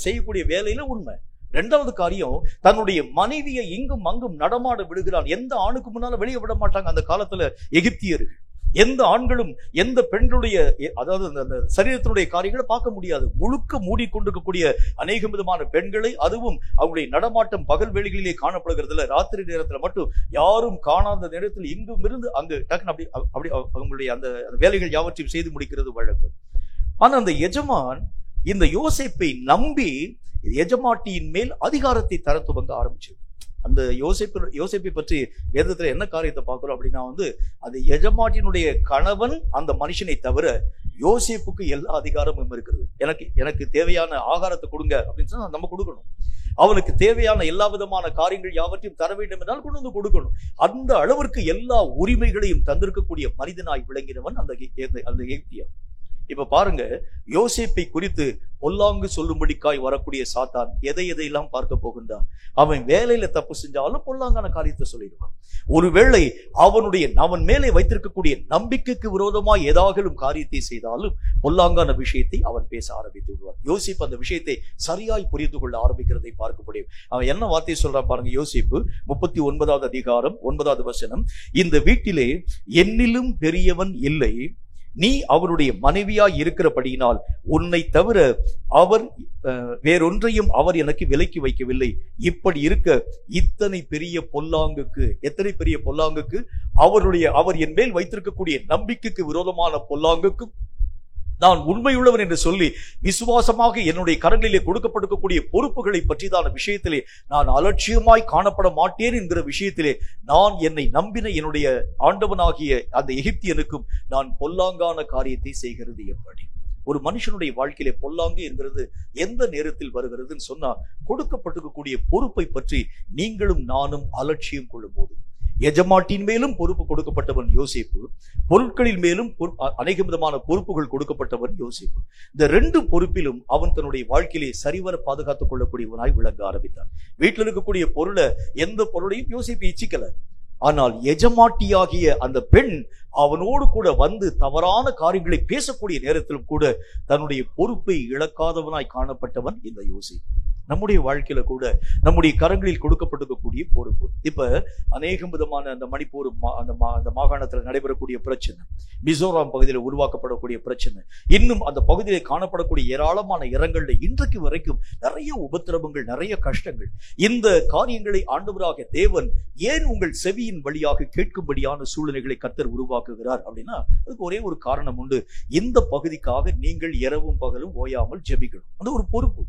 செய்யக்கூடிய வேலையில உண்மை. இரண்டாவது காரியம், தன்னுடைய மனைவியை இங்கும் அங்கும் நடமாட விடுகிறான். எந்த ஆணுக்கு முன்னால வெளியே விட மாட்டாங்க அந்த காலத்துல எகிப்தியர்கள். எந்த ஆண்களும் எந்த பெண்களுடைய அதாவது அந்த சரீரத்தினுடைய காரியங்களை பார்க்க முடியாது. முழுக்க மூடிக்கொண்டிருக்கக்கூடிய அநேக விதமான பெண்களை, அதுவும் அவங்களுடைய நடமாட்டம் பகல் வேளைகளிலே காணப்படுகிறதுல, ராத்திரி நேரத்துல மட்டும் யாரும் காணாத நேரத்தில் இங்கும் இருந்து அங்கு டக்குன்னு அப்படி அவங்களுடைய அந்த வேலைகள் யாவற்றையும் செய்து முடிக்கிறது வழக்கம். ஆனா அந்த எஜமான் இந்த யோசேப்பை நம்பி எஜமாட்டியின் மேல் அதிகாரத்தை தர துவங்க ஆரம்பிச்சது. அந்த யோசேப்பை பற்றி வேதத்துல என்ன காரியத்தை பார்க்கிறோம் அப்படின்னா அது எஜமாட்டினுடைய கணவன் அந்த மனுஷனை தவிர யோசேப்புக்கு எல்லா அதிகாரமும் இருக்கிறது. எனக்கு தேவையான ஆகாரத்தை கொடுங்க அப்படின்னு சொன்னா நம்ம கொடுக்கணும். அவனுக்கு தேவையான எல்லா விதமான காரியங்கள் யாவற்றையும் தர வேண்டும் என்றால் கொண்டு வந்து கொடுக்கணும். அந்த அளவிற்கு எல்லா உரிமைகளையும் தந்திருக்கக்கூடிய மனிதனாய் விளங்கினவன் அந்த எகிப்தியன். இப்ப பாருங்க, யோசேப்பை குறித்து பொல்லாங்கு சொல்லும்படிக்காய் வரக்கூடிய சாத்தான் எதையெல்லாம் பார்க்க போகின்றான். அவன் வேலையில தப்பு செஞ்சாலும் பொல்லாங்கான காரியத்தை சொல்லிடுவான். ஒருவேளை அவன் மேலே வைத்திருக்கக்கூடிய நம்பிக்கைக்கு விரோதமாய் ஏதாகலும் காரியத்தை செய்தாலும் பொல்லாங்கான விஷயத்தை அவன் பேச ஆரம்பித்து விடுவான். யோசேப்பு அந்த விஷயத்தை சரியாய் புரிந்து கொள்ள ஆரம்பிக்கிறதை பார்க்க முடியும். அவன் என்ன வார்த்தை சொல்றான் பாருங்க. யோசேப்பு 39வது அதிகாரம் 9வது வசனம், இந்த வீட்டிலே என்னிலும் பெரியவன் இல்லை, நீ அவருடைய மனைவியாய் இருக்கிறபடியினால் உன்னை தவிர அவர் வேறொன்றையும் அவர் எனக்கு விலக்கி வைக்கவில்லை. இப்படி இருக்க இத்தனை பெரிய பொல்லாங்குக்கு, எத்தனை பெரிய பொல்லாங்குக்கு, அவர் என் மேல் வைத்திருக்கக்கூடிய நம்பிக்கைக்கு விரோதமான பொல்லாங்குக்கு நான் உண்மையுள்ளவன் என்று சொல்லி விசுவாசமாக என்னுடைய கரங்களிலே கொடுக்கப்பட்டிருக்கக்கூடிய பொறுப்புகளை பற்றிதான விஷயத்திலே நான் அலட்சியமாய் காணப்பட மாட்டேன் என்கிற விஷயத்திலே நான் என்னை நம்பின என்னுடைய ஆண்டவனாகிய அந்த எகிப்தியனுக்கும் நான் பொல்லாங்கான காரியத்தை செய்கிறது எப்படி? ஒரு மனுஷனுடைய வாழ்க்கையிலே பொல்லாங்கு என்கிறது எந்த நேரத்தில் வருகிறதுன்னு சொன்னா, கொடுக்கப்பட்டிருக்கக்கூடிய பொறுப்பை பற்றி நீங்களும் நானும் அலட்சியம் கொள்ளும் போது. எஜமாட்டின் மேலும் பொறுப்பு கொடுக்கப்பட்டவன் யோசேப்பு, பொருட்களின் மேலும் அநேக விதமான பொறுப்புகள் கொடுக்கப்பட்டவன் யோசேப்பு. இந்த ரெண்டு பொறுப்பிலும் அவன் தன்னுடைய வாழ்க்கையிலே சரிவர பாதுகாத்துக் கொள்ளக்கூடியவனாய் விளங்க ஆரம்பித்தான். வீட்டில் இருக்கக்கூடிய பொருளை, எந்த பொருளையும் யோசேப்பு இச்சிக்கல. ஆனால் எஜமாட்டியாகிய அந்த பெண் அவனோடு கூட வந்து தவறான காரியங்களை பேசக்கூடிய நேரத்திலும் கூட தன்னுடைய பொறுப்பை இழக்காதவனாய் காணப்பட்டவன் இந்த யோசேப்பு. நம்முடைய வாழ்க்கையில கூட நம்முடைய கரங்களில் கொடுக்கப்பட்டிருக்கக்கூடிய பொறுப்பு. இப்ப அநேகம் விதமான அந்த மணிப்பூர் அந்த மாகாணத்தில் நடைபெறக்கூடிய பிரச்சனை, மிசோராம் பகுதியில் உருவாக்கப்படக்கூடிய பிரச்சனை, இன்னும் அந்த பகுதியிலே காணப்படக்கூடிய ஏராளமான இடங்கள்ல இன்றைக்கு வரைக்கும் நிறைய உபத்திரவங்கள், நிறைய கஷ்டங்கள். இந்த காரியங்களை ஆண்டவராக தேவன் ஏன் உங்கள் செவியின் வழியாக கேட்கும்படியான சூழ்நிலைகளை கர்த்தர் உருவாக்குகிறார் அப்படின்னா, அதுக்கு ஒரே ஒரு காரணம் உண்டு. இந்த பகுதிக்காக நீங்கள் இரவும் பகலும் ஓயாமல் ஜெபிக்கணும். அது ஒரு பொறுப்பு.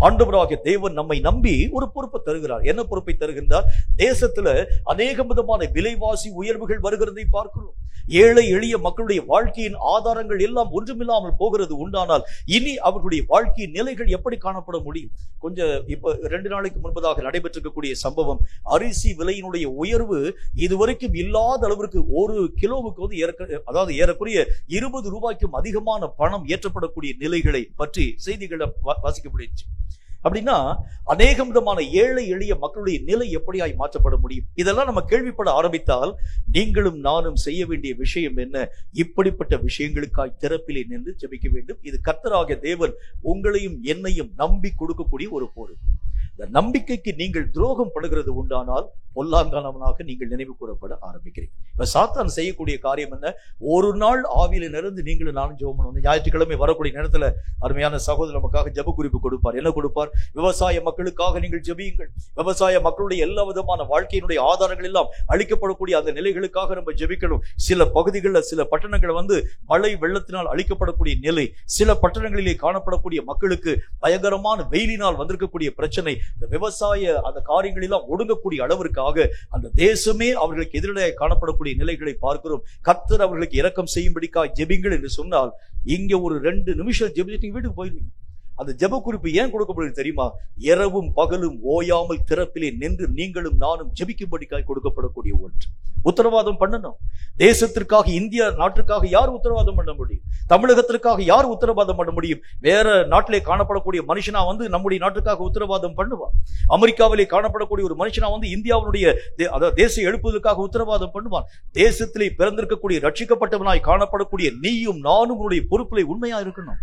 ஆண்டவராகிய தேவன் நம்மை நம்பி ஒரு பொறுப்பை தருகிறார். என்ன பொறுப்பை தருகின்றார்? தேசத்துல அநேக விதமான விலைவாசி உயர்வுகள் வருகிறதை பார்க்கிறோம். ஏழை எளிய மக்களுடைய வாழ்க்கையின் ஆதாரங்கள் எல்லாம் ஒன்றுமில்லாமல் போகிறது உண்டானால் இனி அவர்களுடைய வாழ்க்கையின் நிலைகள் எப்படி காணப்பட முடியும்? கொஞ்சம் இப்ப 2 நாளைக்கு முன்பதாக நடைபெற்றிருக்கக்கூடிய சம்பவம், அரிசி விலையினுடைய உயர்வு இதுவரைக்கும் இல்லாத அளவிற்கு ஒரு கிலோவுக்கு அதாவது ஏறக்குறைய 20 ரூபாய்க்கும் அதிகமான பணம் ஏற்றப்படக்கூடிய நிலைகளை பற்றி செய்திகளை வாசிக்க முடியும். அப்படின்னா அநேக விதமான ஏழை எளிய மக்களுடைய நிலை எப்படியாய் மாற்றப்பட முடியும்? இதெல்லாம் நம்ம கேள்விப்பட ஆரம்பித்தால் நீங்களும் நானும் செய்ய வேண்டிய விஷயம் என்ன? இப்படிப்பட்ட விஷயங்களுக்காய் திறப்பிலே நின்று ஜெபிக்க வேண்டும். இது கர்த்தராகிய தேவன் உங்களையும் என்னையும் நம்பி கொடுக்கக்கூடிய ஒரு பொறுப்பு. இந்த நம்பிக்கைக்கு நீங்கள் துரோகம் படுகிறது உண்டானால் பொல்லாங்கானவனாக நீங்கள் நினைவு கூறப்பட ஆரம்பிக்கிறீங்க. இப்ப சாத்தான் செய்யக்கூடிய காரியம் என்ன? ஒரு நாள் ஆவியில நிறந்து நீங்களும் நானும் ஜெபம் பண்ணுவோம். ஞாயிற்றுக்கிழமை வரக்கூடிய நேரத்துல அருமையான சகோதரர் நமக்காக ஜெப குறிப்பு கொடுப்பார். என்ன கொடுப்பார்? விவசாய மக்களுக்காக நீங்கள் ஜெபியுங்கள். விவசாய மக்களுடைய எல்லா விதமான வாழ்க்கையினுடைய ஆதாரங்கள் எல்லாம் அழிக்கப்படக்கூடிய அந்த நிலைகளுக்காக நம்ம ஜெபிக்கணும். சில பகுதிகளில் சில பட்டணங்கள் மழை வெள்ளத்தினால் அழிக்கப்படக்கூடிய நிலை, சில பட்டணங்களிலே காணப்படக்கூடிய மக்களுக்கு பயங்கரமான வெயிலினால் வந்திருக்கக்கூடிய பிரச்சனை, இந்த விவசாய அந்த காரியங்களெல்லாம் ஒடுங்கக்கூடிய அளவிற்காக அந்த தேசமே அவர்களுக்கு எதிராக காணப்படக்கூடிய நிலைகளை பார்க்கிறோம். கர்த்தர் அவர்களுக்கு இரக்கம் செய்யும்படிக்காக ஜெபிங்கள் என்று சொன்னால், இங்க ஒரு 2 நிமிஷம் ஜெபிச்சு வீட்டுக்கு போயிருவீங்க. அந்த ஜெப குறிப்பு ஏன் கொடுக்கப்படுது தெரியுமா? இரவும் பகலும் ஓயாமல் திறப்பிலே நின்று நீங்களும் நானும் ஜெபிக்கும்படிக்காய் கொடுக்கப்படக்கூடிய ஒன்று. உத்தரவாதம் பண்ணணும். தேசத்திற்காக, இந்திய நாட்டுக்காக யார் உத்தரவாதம் பண்ண முடியும்? தமிழகத்திற்காக யார் உத்தரவாதம் பண்ண முடியும்? வேற நாட்டிலே காணப்படக்கூடிய மனுஷனா நம்முடைய நாட்டுக்காக உத்தரவாதம் பண்ணுவான். அமெரிக்காவிலே காணப்படக்கூடிய ஒரு மனுஷனா இந்தியாவுடைய தேசிய எழுப்புவதற்காக உத்தரவாதம் பண்ணுவான். தேசத்திலே பிறந்திருக்கக்கூடிய ரட்சிக்கப்பட்டவனாய் காணப்படக்கூடிய நீயும் நானும் உன்னுடைய பொறுப்பிலே உண்மையா இருக்கணும்.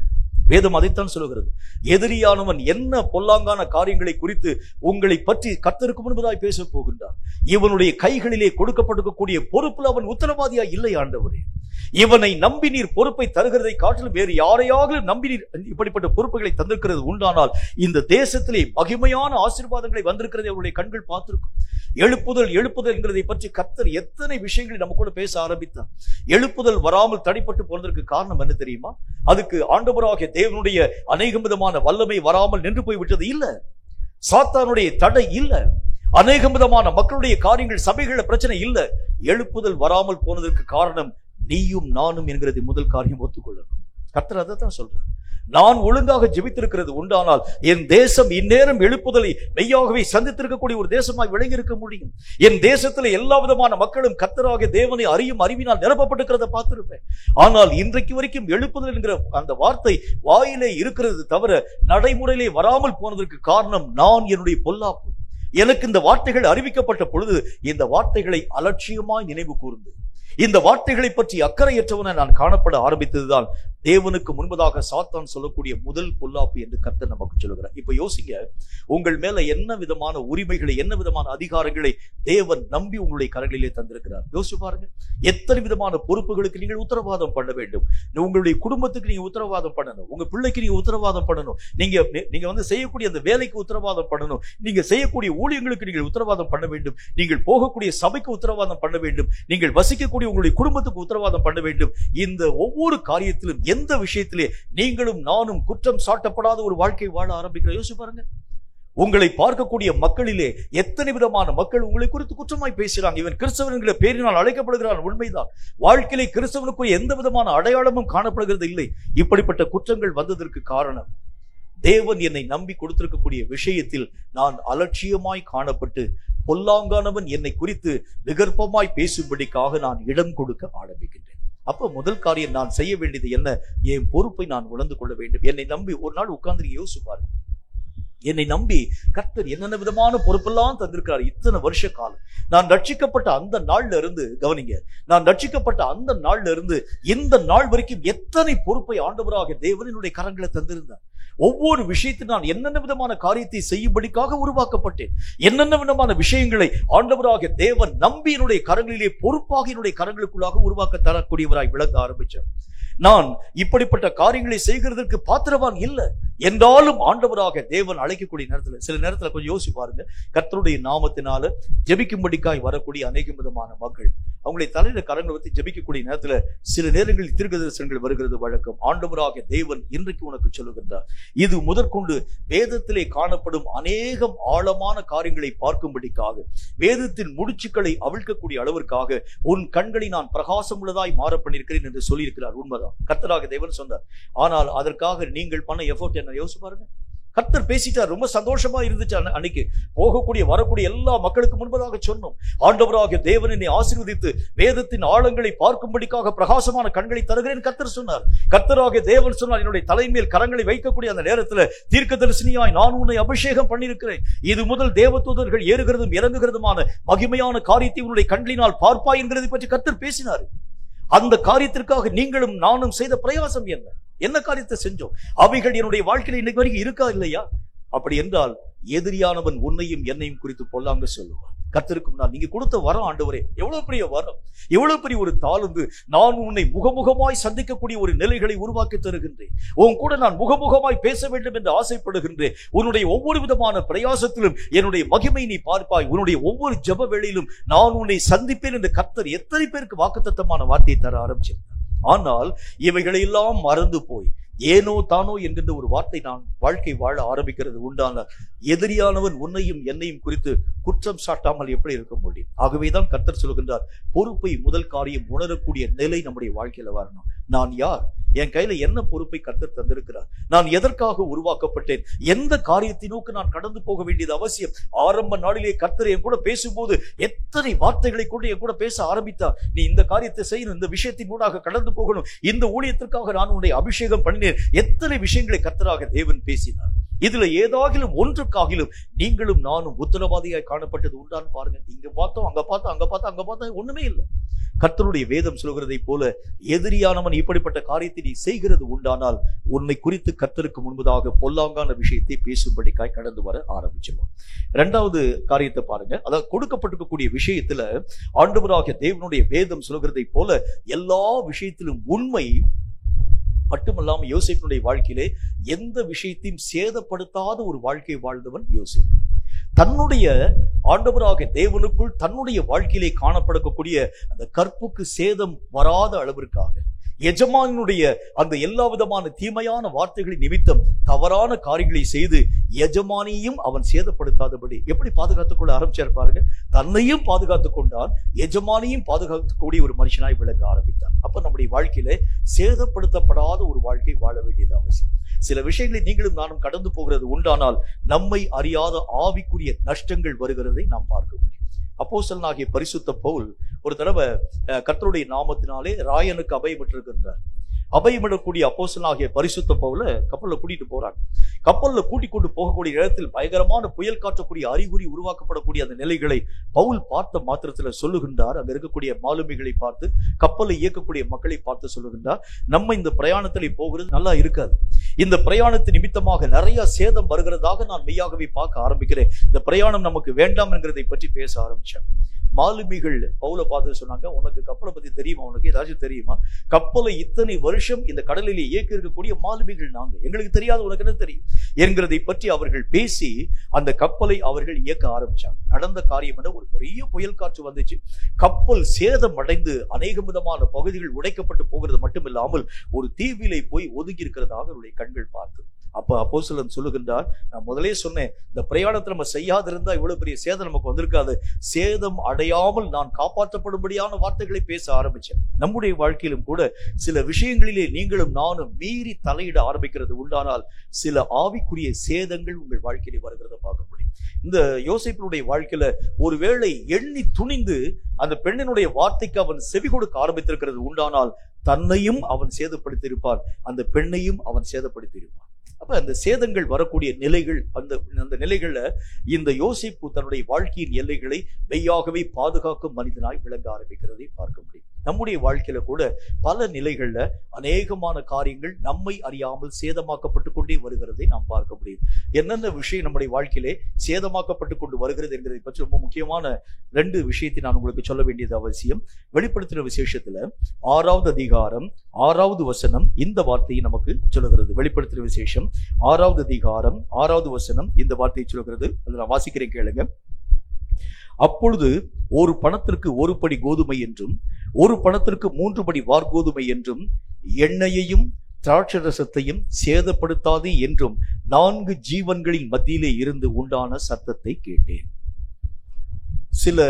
வேதம் அதைத்தான் சொல்லுகிறது. எதிரியானவன் என்ன பொல்லாங்கான காரியங்களை குறித்து உங்களை பற்றி கர்த்தருக்கு முன்பதாய் பேச போகின்றான். இவனுடைய கைகளிலே கொடுக்கப்பட்டிருக்கக்கூடிய பொறுப்பில் அவன் உத்தரவாதியா இல்லை. ஆண்டவரே, இவனை நம்பி நீர் பொறுப்பை தருகிறதை காட்டிலும் வேறு யாரையாக நம்பி நீர் இப்படிப்பட்ட பொறுப்புகளை தந்திருக்கிறது உண்டானால் இந்த தேசத்திலே மகிமையான ஆசீர்வாதங்களை வந்திருக்கிறதை அவருடைய கண்கள் பார்த்திருக்கும். எழுப்புதல் என்கிறதை பற்றி கர்த்தர் எத்தனை விஷயங்களை நம்ம கூட பேச ஆரம்பித்தார். எழுப்புதல் வராமல் தடைப்பட்டு போனதற்கு காரணம் என்ன தெரியுமா? அதுக்கு ஆண்டவராகிய தேவனுடைய அநேகம் விதமான வல்லமை வராமல் நின்று போய் விட்டது இல்ல, சாத்தானுடைய தடை இல்ல, அநேகம் விதமான மக்களுடைய காரியங்கள் சபைகள பிரச்சனை இல்ல. எழுப்புதல் வராமல் போனதற்கு காரணம் நீயும் நானும் என்கிறது முதல் காரியம் ஒத்துக்கொள்ளணும். கர்த்தர் அதை தான் சொல்றார். நான் ஒழுங்காக ஜெபித்திருக்கிறது உண்டானால் என் தேசம் இந்நேரம் எழுப்புதலை மெய்யாகவே சந்தித்திருக்கக்கூடிய ஒரு தேசமாய் விளங்கி இருக்க முடியும். என் தேசத்துல எல்லா விதமான மக்களும் கர்த்தராகிய தேவனை அறியும் அறிவினால் நிரப்பப்பட்டிருக்கிறத பார்த்திருப்பேன். ஆனால் இன்றைக்கு வரைக்கும் எழுப்புதல் என்கிற அந்த வார்த்தை வாயிலே இருக்கிறது தவிர நடைமுறையிலே வராமல் போனதற்கு காரணம் நான் என்னுடைய பொல்லாப்பு. எனக்கு இந்த வார்த்தைகள் அறிவிக்கப்பட்ட பொழுது இந்த வார்த்தைகளை அலட்சியமாய் நினைவு கூர்ந்து இந்த வார்த்தைகளை பற்றி அக்கறையற்றவனை நான் காணப்பட ஆரம்பித்ததுதான் தேவனுக்கு முன்பதாக சாத்தான் சொல்லக்கூடிய முதல் பொல்லாப்பு என்று கர்த்தர் நமக்கு சொல்லுகிறார். இப்ப யோசிங்க, உங்கள் மேல என்ன விதமான உரிமைகளை, என்ன விதமான அதிகாரங்களை தேவன் நம்பி உங்களுடைய கரங்களிலே தந்திருக்கிறார். யோசிச்சு பாருங்க. எத்தனை விதமான பொறுப்புகளுக்கு நீங்கள் உத்தரவாதம் பண்ண வேண்டும். உங்களுடைய குடும்பத்துக்கு நீங்க உத்தரவாதம் பண்ணணும். உங்க பிள்ளைக்கு நீங்க உத்தரவாதம் பண்ணணும். நீங்க செய்யக்கூடிய அந்த வேலைக்கு உத்தரவாதம் பண்ணணும். நீங்க செய்யக்கூடிய ஊழியங்களுக்கு நீங்கள் உத்தரவாதம் பண்ண வேண்டும். நீங்கள் போகக்கூடிய சபைக்கு உத்தரவாதம் பண்ண வேண்டும். நீங்கள் வசிக்கக்கூடிய உங்களுடைய குடும்பத்துக்கு உத்தரவாதம் பண்ண வேண்டும். இந்த ஒவ்வொரு காரியத்திலும், எந்த விஷயத்திலே நீங்களும் நானும் குற்றம் சாட்டப்படாத ஒரு வாழ்க்கை வாழ ஆரம்பிக்கிற யோசிச்சு பாருங்க. உங்களை பார்க்கக்கூடிய மக்களிலே எத்தனை விதமான மக்கள் உங்களை குறித்து குற்றமாய் பேசுகிறாங்க. இவன் கிறிஸ்தவன் என்கிற பேரினால் அழைக்கப்படுகிறான். உண்மைதான். வாழ்க்கையிலே கிறிஸ்தவனுக்கு எந்த விதமான அடையாளமும் காணப்படுகிறது இல்லை. இப்படிப்பட்ட குற்றங்கள் வந்ததற்கு காரணம் தேவன் என்னை நம்பி கொடுத்திருக்கக்கூடிய விஷயத்தில் நான் அலட்சியமாய் காணப்பட்டு பொல்லாங்கானவன் என்னை குறித்து விகற்பமாய் பேசும்படிக்காக நான் இடம் கொடுக்க ஆரம்பிக்கின்றேன். அப்ப முதல் காரியம் நான் செய்ய வேண்டியது என்ன? என் பொறுப்பை நான் உணர்ந்து கொள்ள வேண்டும். என்னை நம்பி ஒரு நாள் உட்கார்ந்து யோசிப்பாரு. என்னை நம்பி கர்த்தர் என்னென்ன விதமான பொறுப்பெல்லாம் தந்திருக்கிறார். இத்தனை வருஷ காலம் நான் ரட்சிக்கப்பட்ட அந்த நாள்ல இருந்து, கவனிங்க, நான் ரட்சிக்கப்பட்ட அந்த நாள்ல இருந்து இந்த நாள் வரைக்கும் எத்தனை பொறுப்பை ஆண்டவராக தேவனுடைய கரங்களை தந்திருந்தார். ஒவ்வொரு விஷயத்தில் நான் என்னென்ன விதமான காரியத்தை செய்யும்படிக்காக உருவாக்கப்பட்டேன். என்னென்ன விதமான விஷயங்களை ஆண்டவராக தேவன் நம்பி என்னுடைய கரங்களிலே பொறுப்பாக என்னுடைய கரங்களுக்குள்ளாக உருவாக்க தரக்கூடியவராய் விளங்க ஆரம்பிச்சேன். நான் இப்படிப்பட்ட காரியங்களை செய்கிறதற்கு பாத்திரவான் இல்லை என்றாலும் ஆண்டவராக தேவன் அழைக்கக்கூடிய நேரத்துல, சில நேரத்துல கொஞ்சம் யோசிச்சு பாருங்க. கர்த்தருடைய நாமத்தினால ஜெபிக்கும்படிக்காய் வரக்கூடிய அநேக விதமான மக்கள் அவங்களை தலையில கரங்களை வைத்து ஜெபிக்கக்கூடிய நேரத்துல சில நேரங்களில் தீர்க்கதரிசனங்கள் வருகிறது வழக்கம். ஆண்டவராக தேவன் இன்றைக்கு உனக்கு சொல்லுகின்றார், இது முதற்கொண்டு வேதத்திலே காணப்படும் அநேகம் ஆழமான காரியங்களை பார்க்கும்படிக்காக, வேதத்தின் முடிச்சுக்களை அவிழ்க்கக்கூடிய அளவிற்காக உன் கண்களை நான் பிரகாசம் உள்ளதாய் மாற பண்ணியிருக்கிறேன் என்று சொல்லியிருக்கிறார். உண்மைதான், கர்த்தராக தேவன் சொன்னார். ஆனால் அதற்காக நீங்கள் பண்ண எஃபோர்ட் என்ன யோசிச்சு பாருங்க. கர்த்தர் பேசிட்டார், ரொம்ப சந்தோஷமா இருந்துச்சு. அன்னைக்கு போகக்கூடிய வரக்கூடிய எல்லா மக்களுக்கு முன்பதாக சொன்னோம், ஆண்டவராகிய தேவன் என்னை ஆசீர்வதித்து வேதத்தின் ஆழங்களை பார்க்கும்படிக்காக பிரகாசமான கண்களை தருகிறேன் கர்த்தர் சொன்னார். கர்த்தராகிய தேவன் சொன்னார், என்னுடைய தலைமையில் கரங்களை வைக்கக்கூடிய அந்த நேரத்தில் தீர்க்கதரிசனியாய் நான் உன்னை அபிஷேகம் பண்ணியிருக்கிறேன். இது முதல் தேவதூதர்கள் ஏறுகிறதும் இறங்குகிறதுமான மகிமையான காரியத்தை உன்னுடைய கண்களினால் பார்ப்பாய் என்கிறதை பற்றி கர்த்தர் பேசினார். அந்த காரியத்திற்காக நீங்களும் நானும் செய்த பிரயாசம் என்ன காரியத்தை செஞ்சோம்? அவைகள் என்னுடைய வாழ்க்கையில் இன்னைக்கு வரைக்கும் இருக்கா இல்லையா? அப்படி என்றால் எதிரியானவன் உன்னையும் என்னையும் குறித்து பொல்லாங்க சொல்லுவான். கர்த்தருக்கு முன்னால் நீங்க கொடுத்த வரம் ஆண்டவரே, எவ்வளவு பெரிய வரம், எவ்வளவு பெரிய ஒரு தாழ்ந்து, நான் உன்னை முகமுகமாய் சந்திக்கக்கூடிய ஒரு நிலைகளை உருவாக்கி தருகின்றேன். உன் கூட நான் முகமுகமாய் பேச வேண்டும் என்று ஆசைப்படுகின்றேன். உன்னுடைய ஒவ்வொரு விதமான பிரயாசத்திலும் என்னுடைய மகிமை நீ பார்ப்பாய். உன்னுடைய ஒவ்வொரு ஜெப வேளையிலும் நான் உன்னை சந்திப்பேன் என்று கர்த்தர் எத்தனை பேருக்கு வாக்குத்தத்தமான வார்த்தையை தர ஆரம்பிச்சிருந்தார். ஆனால் இவைகளெல்லாம் மறந்து போய் ஏனோ தானோ என்கின்ற ஒரு வார்த்தை நான் வாழ்க்கை வாழ ஆரம்பிக்கிறது உண்டான எதிரியானவன் உன்னையும் என்னையும் குறித்து குற்றம் சாட்டாமல் எப்படி இருக்க முடியும்? ஆகவேதான் கர்த்தர் சொல்கின்றார், பொறுப்பை முதல் காரியம் உணரக்கூடிய நிலை நம்முடைய வாழ்க்கையில வரணும். நான் யார்? என் கையில என்ன பொறுப்பை கர்த்தர் தந்திருக்கிறார்? நான் எதற்காக உருவாக்கப்பட்டேன்? எந்த காரியத்தை நோக்கி நான் கடந்து போக வேண்டியது அவசியம்? ஆரம்ப நாளிலே கர்த்தர் என் கூட பேசும்போது எத்தனை வார்த்தைகளை கொண்டு என் கூட பேச ஆரம்பித்தார். நீ இந்த காரியத்தை செய்யணும், இந்த விஷயத்தின் மூலமாக கடந்து போகணும், இந்த ஊழியத்திற்காக நான் உன்னை அபிஷேகம் பண்ணினேன். எத்தனை விஷயங்களை கர்த்தராக தேவன் பேசினார். இதுல ஏதாகிலும் ஒன்றுக்காகிலும் நீங்களும் நானும் உத்தரவாதியாய் காணப்பட்டது உண்டான்னு பாருங்க. இங்க பார்த்தோம், அங்க பார்த்தோம், அங்க பார்த்தோம், அங்க பார்த்தோம், ஒண்ணுமே இல்லை. கர்த்தருடைய வேதம் சொல்கிறதை போல எதிரியானவன் இப்படிப்பட்ட காரியத்தை நீ செய்கிறது உண்டானால் உன்னை குறித்து கர்த்தருக்கு முன்பதாக பொல்லாங்கான விஷயத்தை பேசும்படிக்காய் கடந்து வர ஆரம்பிச்சிருவான். இரண்டாவது காரியத்தை பாருங்க. அதாவது கொடுக்கப்பட்டிருக்கக்கூடிய விஷயத்துல ஆண்டவராகிய தேவனுடைய வேதம் சொல்கிறதை போல எல்லா விஷயத்திலும் உண்மை மட்டுமல்லாமல் யோசேப்பினுடைய வாழ்க்கையிலே எந்த விஷயத்தையும் சேதப்படுத்தாத ஒரு வாழ்க்கை வாழ்ந்தவன் யோசேப்பு. தன்னுடைய ஆண்டவராக தேவனுக்குள் தன்னுடைய வாழ்க்கையிலே காணப்படக்கூடிய அந்த கற்புக்கு சேதம் வராத அளவிற்காக எஜமானுடைய அந்த எல்லா விதமான தீமையான வார்த்தைகளின் நிமித்தம் தவறான காரியங்களை செய்து எஜமானியும் அவன் சேதப்படுத்தாதபடி எப்படி பாதுகாத்துக் கொள்ள ஆரம்பிச்சார் பாருங்க. தன்னையும் பாதுகாத்துக் கொண்டான், எஜமானியும் பாதுகாக்கக்கூடிய ஒரு மனுஷனாய் விளங்க ஆரம்பித்தார். அப்ப நம்முடைய வாழ்க்கையில சேதப்படுத்தப்படாத ஒரு வாழ்க்கை வாழ வேண்டியது அவசியம். சில விஷயங்களை நீங்களும் நானும் கடந்து போகிறது உண்டானால் நம்மை அறியாத ஆவிக்குரிய நஷ்டங்கள் வருகிறதை நாம் பார்க்க முடியும். அப்போஸ்தலனாகிய பரிசுத்த பவுல் ஒரு தடவை கர்த்தருடைய நாமத்தினாலே ராயனுக்கு அபயமிட்டிருக்கின்றார். அபயமிடக்கூடிய அப்போஸ்தலனாகிய பரிசுத்த பவுல கப்பல்ல கூட்டிட்டு போறாங்க. கப்பல்ல கூட்டிக் கொண்டு போகக்கூடிய இடத்தில் பயங்கரமான புயல் காற்றக்கூடிய அறிகுறி உருவாக்கப்படக்கூடிய அந்த நிலைகளை பவுல் பார்த்த மாத்திரத்துல சொல்லுகின்றார். அங்க இருக்கக்கூடிய மாலுமிகளை பார்த்து, கப்பலை இயக்கக்கூடிய மக்களை பார்த்து சொல்லுகின்றார், நம்ம இந்த பிரயாணத்துல போகிறது நல்லா இருக்காது. இந்த பிரயாணத்தின் நிமித்தமாக நிறைய சேதம் வருகிறதாக நான் மெய்யாகவே பார்க்க ஆரம்பிக்கிறேன். இந்த பிரயாணம் நமக்கு வேண்டாம் என்கிறதை பற்றி பேச ஆரம்பிச்சேன். மாலுமிகள் பவுலை பார்த்து சொன்னாங்க, உனக்கு கப்பலை பத்தி தெரியுமா? உனக்கு ஏதாச்சும் தெரியுமா? கப்பலை இத்தனை வருஷம் இந்த கடலிலே இயக்கி இருக்கக்கூடிய மாலுமிகள் நாங்க, எங்களுக்கு தெரியாது, உனக்கு என்ன தெரியும் என்கிறதை பற்றி அவர்கள் பேசி அந்த கப்பலை அவர்கள் இயக்க ஆரம்பிச்சாங்க. நடந்த காரியம் என ஒரு பெரிய புயல் காற்று வந்துச்சு. கப்பல் சேதம் அடைந்து அநேக விதமான பகுதிகள் உடைக்கப்பட்டு போகிறது மட்டுமில்லாமல் ஒரு தீவிலே போய் ஒதுங்கி இருக்கிறதாக அவருடைய கண்கள் பார்த்து, அப்ப அப்போஸ்தலன் சொல்லுகின்றார், நான் முதலே சொன்னேன், இந்த பிரயாணத்தை நம்ம செய்யாதிருந்தா இவ்வளவு பெரிய சேதம் நமக்கு வந்திருக்காது. சேதம் அடையாமல் நான் காப்பாற்றப்படும்படியான வார்த்தைகளை பேச ஆரம்பிச்சேன். நம்முடைய வாழ்க்கையிலும் கூட சில விஷயங்களிலே நீங்களும் நானும் மீறி தலையிட ஆரம்பிக்கிறது உண்டானால் சில ஆவிக்குரிய சேதங்கள் உங்கள் வாழ்க்கையிலே வருகிறத பார்க்க முடியும். இந்த யோசேப்பினுடைய வாழ்க்கையில ஒருவேளை எண்ணி துணிந்து அந்த பெண்ணினுடைய வார்த்தைக்கு அவன் செவி கொடுக்க ஆரம்பித்திருக்கிறது உண்டானால் தன்னையும் அவன் சேதப்படுத்தியிருப்பான், அந்த பெண்ணையும் அவன் சேதப்படுத்தியிருப்பான். அப்ப அந்த சேதங்கள் வரக்கூடிய நிலைகள், அந்த நிலைகள்ல இந்த யோசேப்பு தன்னுடைய வாழ்க்கையின் எல்லைகளை மெய்யாகவே பாதுகாக்கும் மனிதனாய் விளங்க ஆரம்பிக்கிறதை பார்க்க முடியும். நம்முடைய வாழ்க்கையில கூட பல நிலைகள்ல அநேகமான காரியங்கள் நம்மை அறியாமல் சேதமாக்கப்பட்டு கொண்டே வருகிறதை நாம் பார்க்க முடியும். என்னென்ன விஷயம் நம்முடைய வாழ்க்கையிலே சேதமாக்கப்பட்டு கொண்டு வருகிறது என்கிறதை பற்றி ரொம்ப முக்கியமான 2 விஷயத்தை நான் உங்களுக்கு சொல்ல வேண்டியது அவசியம். வெளிப்படுத்தின விசேஷத்துல 6வது அதிகாரம் 6வது வசனம் இந்த வார்த்தையை நமக்கு சொல்லுகிறது. வெளிப்படுத்தின விசேஷம் 6வது அதிகாரம் 6வது வசனம் இந்த வார்த்தையை சொல்லுகிறது. அதை நான் வாசிக்கிறேன், கேளுங்க. அப்பொழுது ஒரு பணத்திற்கு 1 படி கோதுமை என்றும் 1 பணத்திற்கு 3 படி வார்கோதுமை என்றும் எண்ணெயையும் திராட்சரசத்தையும் சேதப்படுத்தாது என்றும் 4 ஜீவன்களின் மத்தியிலே இருந்து உண்டான சத்தத்தை கேட்டேன். சில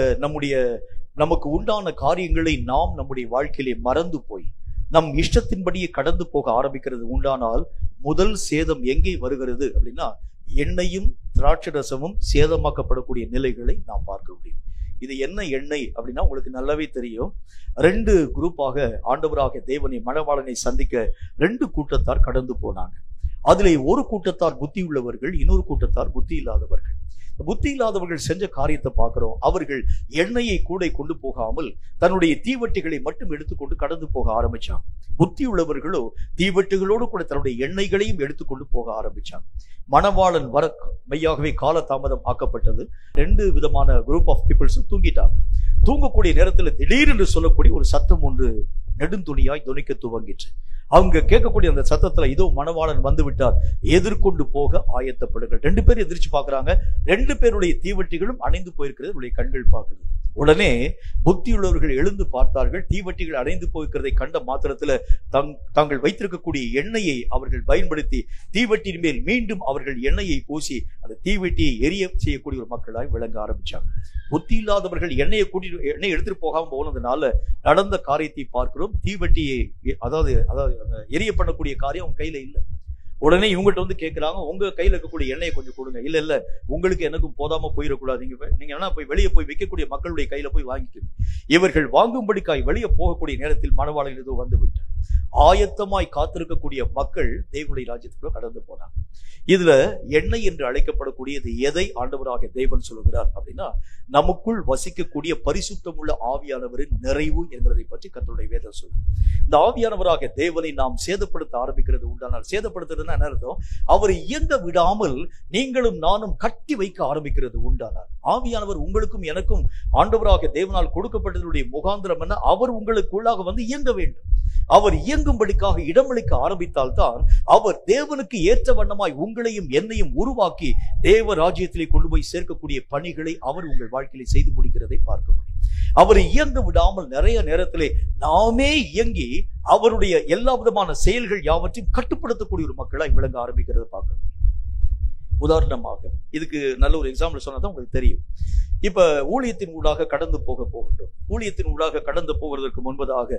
நமக்கு உண்டான காரியங்களை நாம் நம்முடைய வாழ்க்கையிலே மறந்து போய் நம் இஷ்டத்தின்படியே கடந்து போக ஆரம்பிக்கிறது உண்டானால் முதல் சேதம் எங்கே வருகிறது அப்படின்னா, எண்ணெயும் திராட்சரசமும் சேதமாக்கப்படக்கூடிய நிலைகளை நாம் பார்க்க முடியும். இது என்ன எண்ணெய் அப்படின்னா உங்களுக்கு நல்லாவே தெரியும். 2 குரூப்பாக ஆண்டவராக தேவனை மணவாளனை சந்திக்க 2 கூட்டத்தார் கடந்து போனாங்க. அதிலே ஒரு கூட்டத்தார் புத்தி உள்ளவர்கள், இன்னொரு கூட்டத்தார் புத்தி இல்லாதவர்கள். புத்தி இல்லாதவர்கள் செஞ்ச காரியத்தை பார்க்கிறோம். அவர்கள் எண்ணெயை கூட கொண்டு போகாமல் தன்னுடைய தீவட்டிகளை மட்டும் எடுத்துக்கொண்டு கடந்து போக ஆரம்பிச்சாங்க. புத்தி உள்ளவர்களோ தீவட்டிகளோடு கூட தன்னுடைய எண்ணெய்களையும் எடுத்துக்கொண்டு போக ஆரம்பிச்சாங்க. மணவாளன் வர மெய்யாகவே காலதாமதம் ஆக்கப்பட்டது. 2 விதமான குரூப் ஆஃப் பீப்புள்ஸ் தூங்கிட்டாங்க. தூங்கக்கூடிய நேரத்தில் திடீரென்று சொல்லக்கூடிய ஒரு சத்தம் ஒன்று நெடுந்துணியாய் துணிக்க துவங்கிற்று. அவங்க கேட்கக்கூடிய அந்த சத்தத்துல, இதோ மணவாளன் வந்து விட்டார், எதிர்கொண்டு போக ஆயத்தப்படுங்கள். 2 பேர் எதிர்த்து பார்க்கறாங்க. 2 பேருடைய தீவட்டிகளும் அணைந்து போயிருக்கிறது உடைய கண்கள் பார்க்குது. உடனே புத்தியுள்ளவர்கள் எழுந்து பார்த்தார்கள். தீவட்டிகள் அணைந்து போயிருக்கிறதை கண்ட மாத்திரத்துல தாங்கள் வைத்திருக்கக்கூடிய எண்ணெயை அவர்கள் பயன்படுத்தி தீவட்டியின் மேல் மீண்டும் அவர்கள் எண்ணெயை பூசி அந்த தீவட்டியை எரிய செய்யக்கூடிய ஒரு மக்களாய் விளங்க ஆரம்பிச்சாங்க. புத்தி இல்லாதவர்கள் எண்ணெய் எடுத்துட்டு போகாம போனதுனால நடந்த காரியத்தை பார்க்கிறோம். தீவட்டியை அதாவது எரிய பண்ணக்கூடிய காரியம் அவங்க கையில இல்லை. உடனே இவங்ககிட்ட வந்து கேட்கிறாங்க, உங்க கையில இருக்கக்கூடிய எண்ணெயை கொஞ்சம் கொடுங்க. இல்ல உங்களுக்கு எனக்கும் போதாம போயிடக்கூடாது, நீங்க என்ன போய் வெளியே போய் விற்கக்கூடிய மக்களுடைய கையில போய் வாங்கிக்கணும். இவர்கள் வாங்கும்படிக்காய் வெளியே போகக்கூடிய நேரத்தில் மணவாளன் ஏதோ வந்து விட்டார். ஆயத்தமாய் காத்திருக்கக்கூடிய மக்கள் தேவனுடைய ராஜ்யத்துக்குள்ள கடந்து போனாங்க. இதுல எண்ணெய் என்று அழைக்கப்படக்கூடியது எதை ஆண்டவராக தேவன் சொல்லுகிறார் அப்படின்னா, நமக்குள் வசிக்கக்கூடிய பரிசுத்தமுள்ள ஆவியானவரின் நிறைவு என்கிறதை பற்றி கர்த்தருடைய வேதம் சொல்லுது. இந்த ஆவியானவராக தேவனை நாம் சேதப்படுத்த ஆரம்பிக்கிறது உண்டானால், சேதப்படுத்துறதுன்னா என்ன அர்த்தம்? அவர் இயங்க விடாமல் நீங்களும் நானும் கட்டி வைக்க ஆரம்பிக்கிறது உண்டானால், ஆவியானவர் உங்களுக்கும் எனக்கும் ஆண்டவராக தேவனால் கொடுக்கப்பட்டதுடைய முகாந்திரம் என்ன? அவர் உங்களுக்குள்ளாக வந்து இயங்க வேண்டும். அவர் இயங்கும்படிக்காக இடமளிக்க ஆரம்பித்தால் தான் அவர் தேவனுக்கு ஏற்ற வண்ணமாய் உங்களையும் என்னையும் உருவாக்கி தேவ ராஜ்யத்திலே கொண்டு போய் சேர்க்கக்கூடிய பணிகளை அவர் உங்கள் வாழ்க்கையிலே செய்து முடிக்கிறதை பார்க்க முடியும். அவரை இயங்க விடாமல் நிறைய நேரத்திலே நாமே இயங்கி அவருடைய எல்லா விதமான செயல்கள் யாவற்றையும் கட்டுப்படுத்தக்கூடிய ஒரு மக்களாய் விளங்க ஆரம்பிக்கிறத பார்க்கணும். உதாரணமாக இதுக்கு நல்ல ஒரு எக்ஸாம்பிள் சொன்னா தான் உங்களுக்கு தெரியும். இப்ப ஊழியத்தின் ஊடாக கடந்து போகின்றோம். ஊழியத்தின் ஊடாக கடந்து போகிறதுக்கு முன்பதாக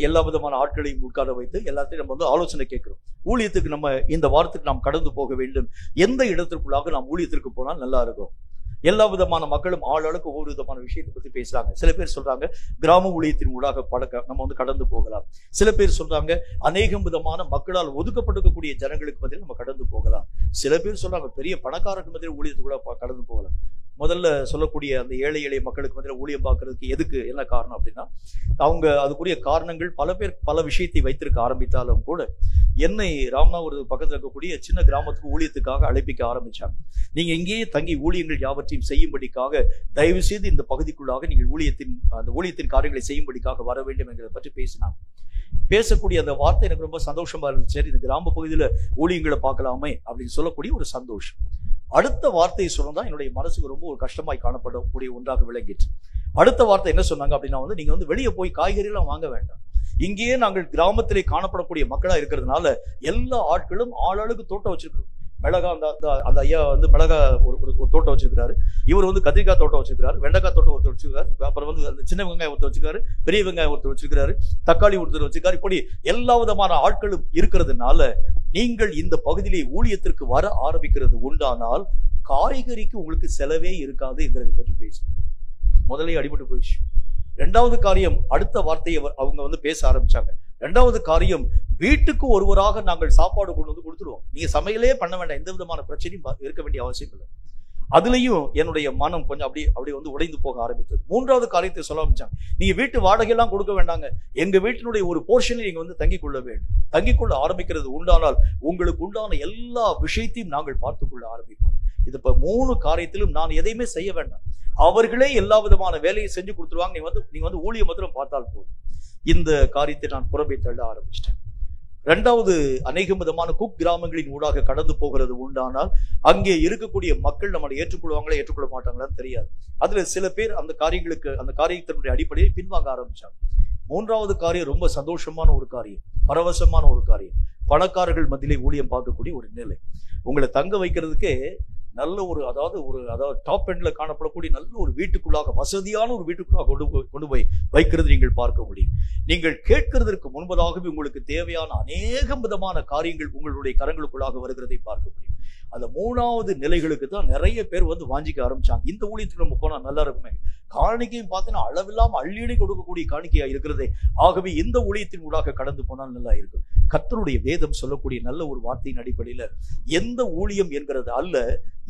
எல்லா விதமான ஆட்களையும் உட்கார வைத்து எல்லாத்தையும் நம்ம வந்து ஆலோசனை கேட்கிறோம். ஊழியத்துக்கு நம்ம இந்த வாரத்துக்கு நாம் கடந்து போக வேண்டும், எந்த இடத்திற்குள்ளாக நாம் ஊழியத்திற்கு போனால் நல்லா இருக்கும். எல்லா விதமான மக்களும் ஆளாளுக்கு ஒவ்வொரு விதமான விஷயத்தை பத்தி பேசுறாங்க. சில பேர் சொல்றாங்க கிராம ஊழியத்தின் ஊடாக நம்ம வந்து கடந்து போகலாம். சில பேர் சொல்றாங்க அநேகம் விதமான மக்களால் ஒதுக்கப்பட்டிருக்கக்கூடிய ஜனங்களுக்கு பதில் நம்ம கடந்து போகலாம். சில பேர் சொல்றாங்க பெரிய பணக்காரருக்கு பதில் ஊழியத்துக்குள்ள கடந்து போகலாம். முதல்ல சொல்லக்கூடிய அந்த ஏழை எளிய மக்களுக்கு மத்தியில் ஊழியம் பார்க்கறதுக்கு எதுக்கு என்ன காரணம் அப்படின்னா, அவங்க அதுக்குரிய காரணங்கள் பல பேர் பல விஷயத்தை வைத்திருக்க ஆரம்பித்தாலும் கூட என்னை ராமநாதபுரம் பக்கத்தில் இருக்கக்கூடிய சின்ன கிராமத்துக்கு ஊழியத்துக்காக அழைப்பிக்க ஆரம்பிச்சாங்க. நீங்க இங்கேயே தங்கி ஊழியங்கள் யாவற்றையும் செய்யும்படிக்காக தயவு செய்து இந்த பகுதிக்குள்ளாக நீங்கள் ஊழியத்தின் காரியங்களை செய்யும்படிக்காக வர வேண்டும் என்கிறத பற்றி பேசினாங்க. பேசக்கூடிய அந்த வார்த்தை எனக்கு ரொம்ப சந்தோஷமா இருந்துச்சு. சரி, இந்த கிராம பகுதியில ஊழியங்களை பார்க்கலாமே அப்படின்னு சொல்லக்கூடிய ஒரு சந்தோஷம். அடுத்த வார்த்தையை சொன்னதான் என்னுடைய மனசுக்கு ரொம்ப ஒரு கஷ்டமாய் காணப்படக்கூடிய ஒன்றாக விளங்கிட்டு. அடுத்த வார்த்தை என்ன சொன்னாங்க அப்படின்னா, வந்து நீங்க வந்து வெளியே போய் காய்கறி எல்லாம் வாங்க வேண்டாம், இங்கேயே நாங்கள் கிராமத்திலே காணப்படக்கூடிய மக்களா இருக்கிறதுனால எல்லா ஆட்களும் ஆளாளுக்கு தோட்டம் வச்சிருக்கிறோம். மிளகா அந்த ஐயா வந்து மிளகா ஒரு தோட்டம் வச்சிருக்கிறாரு. இவர் வந்து கத்திரிக்காய் தோட்டம் வச்சிருக்காரு, வெண்டைக்காய் தோட்டம் ஒருத்தர் வச்சிருக்காரு, அப்புறம் வந்து அந்த சின்ன வெங்காயம் ஒருத்தர் வச்சிருக்காரு, பெரிய வெங்காயம் ஒருத்தர் வச்சிருக்காரு, தக்காளி ஒருத்தர் வச்சிருக்காரு. இப்படி எல்லா விதமான ஆட்களும் இருக்கிறதுனால நீங்கள் இந்த பகுதியிலே ஊழியத்திற்கு வர ஆரம்பிக்கிறது உண்டானால் காய்கறிக்கு உங்களுக்கு செலவே இருக்காது என்கிறதை பற்றி பேசும். முதலே அடிபட்டு போயிடுச்சு. 2வது காரியம், அடுத்த வார்த்தையை அவங்க வந்து பேச ஆரம்பிச்சாங்க. 2வது காரியம், வீட்டுக்கு ஒருவராக நாங்கள் சாப்பாடு கொண்டு வந்து கொடுத்துருவோம், நீங்க சமையலே பண்ண வேண்டாம், எந்த விதமான பிரச்சனையும் இருக்க வேண்டிய அவசியம் இல்லை. அதுலயும் என்னுடைய மனம் கொஞ்சம் அப்படி வந்து உடைந்து போக ஆரம்பித்தது. 3வது காரியத்தை சொல்ல ஆரம்பிச்சாங்க, நீங்க வீட்டு வாடகையெல்லாம் கொடுக்க வேண்டாங்க, எங்க வீட்டினுடைய ஒரு போர்ஷனை நீங்க வந்து தங்கிக் கொள்ள வேண்டும். தங்கிக் கொள்ள ஆரம்பிக்கிறது உண்டானால் உங்களுக்கு உண்டான எல்லா விஷயத்தையும் நாங்கள் பார்த்துக் கொள்ள ஆரம்பிப்போம். இது இப்ப 3 காரியத்திலும் நான் எதையுமே செய்ய வேண்டாம், அவர்களே எல்லா விதமான வேலையை செஞ்சு கொடுத்துருவாங்க, நீங்க வந்து ஊழிய மாத்திரம் பார்த்தால் போதும். இந்த காரியத்தை நான் புறம்பே தள்ள ஆரம்பிச்சிட்டேன். 2வது, அநேக விதமான குக் கிராமங்களின் ஊடாக கடந்து போகிறது உண்டானால் அங்கே இருக்கக்கூடிய மக்கள் நம்மளை ஏற்றுக்கொள்வாங்களா ஏற்றுக்கொள்ள மாட்டாங்களான்னு தெரியாது. அதுல சில பேர் அந்த காரியத்தினுடைய அடிப்படையில் பின்வாங்க ஆரம்பிச்சாங்க. 3வது காரியம் ரொம்ப சந்தோஷமான ஒரு காரியம், பரவசமான ஒரு காரியம், பணக்காரர்கள் மத்தியிலே ஊழியம் பார்க்கக்கூடிய ஒரு நிலை. உங்களை தங்க வைக்கிறதுக்கே நல்ல அதாவது டாப் எண்ட்ல காணப்படக்கூடிய நல்ல ஒரு வீட்டுக்குள்ளாக, வசதியான ஒரு வீட்டுக்குள்ளாக கொண்டு போய் வைக்கிறது நீங்கள் பார்க்க முடியும். நீங்கள் கேட்கிறதற்கு முன்பதாகவே உங்களுக்கு தேவையான அநேகம் விதமான காரியங்கள் உங்களுடைய கரங்களுக்குள்ளாக வருகிறதை பார்க்க முடியும். அந்த 3வது நிலைகளுக்கு தான் நிறைய பேர் வந்து வாஞ்சிக்க ஆரம்பிச்சாங்க. இந்த ஊழியத்துக்கு நம்ம போனா நல்லா இருக்குமே, காணிக்கையும் பார்த்தீங்கன்னா அளவில்லாம அள்ளி கொடுக்கக்கூடிய காணிக்கையா இருக்கிறதே. ஆகவே இந்த ஊழியத்தின் ஊடாக கடந்து போனால் நல்லா இருக்கும். கர்த்தருடைய வேதம் சொல்லக்கூடிய நல்ல ஒரு வார்த்தையின் அடிப்படையில எந்த ஊழியம் என்கிறது அல்ல,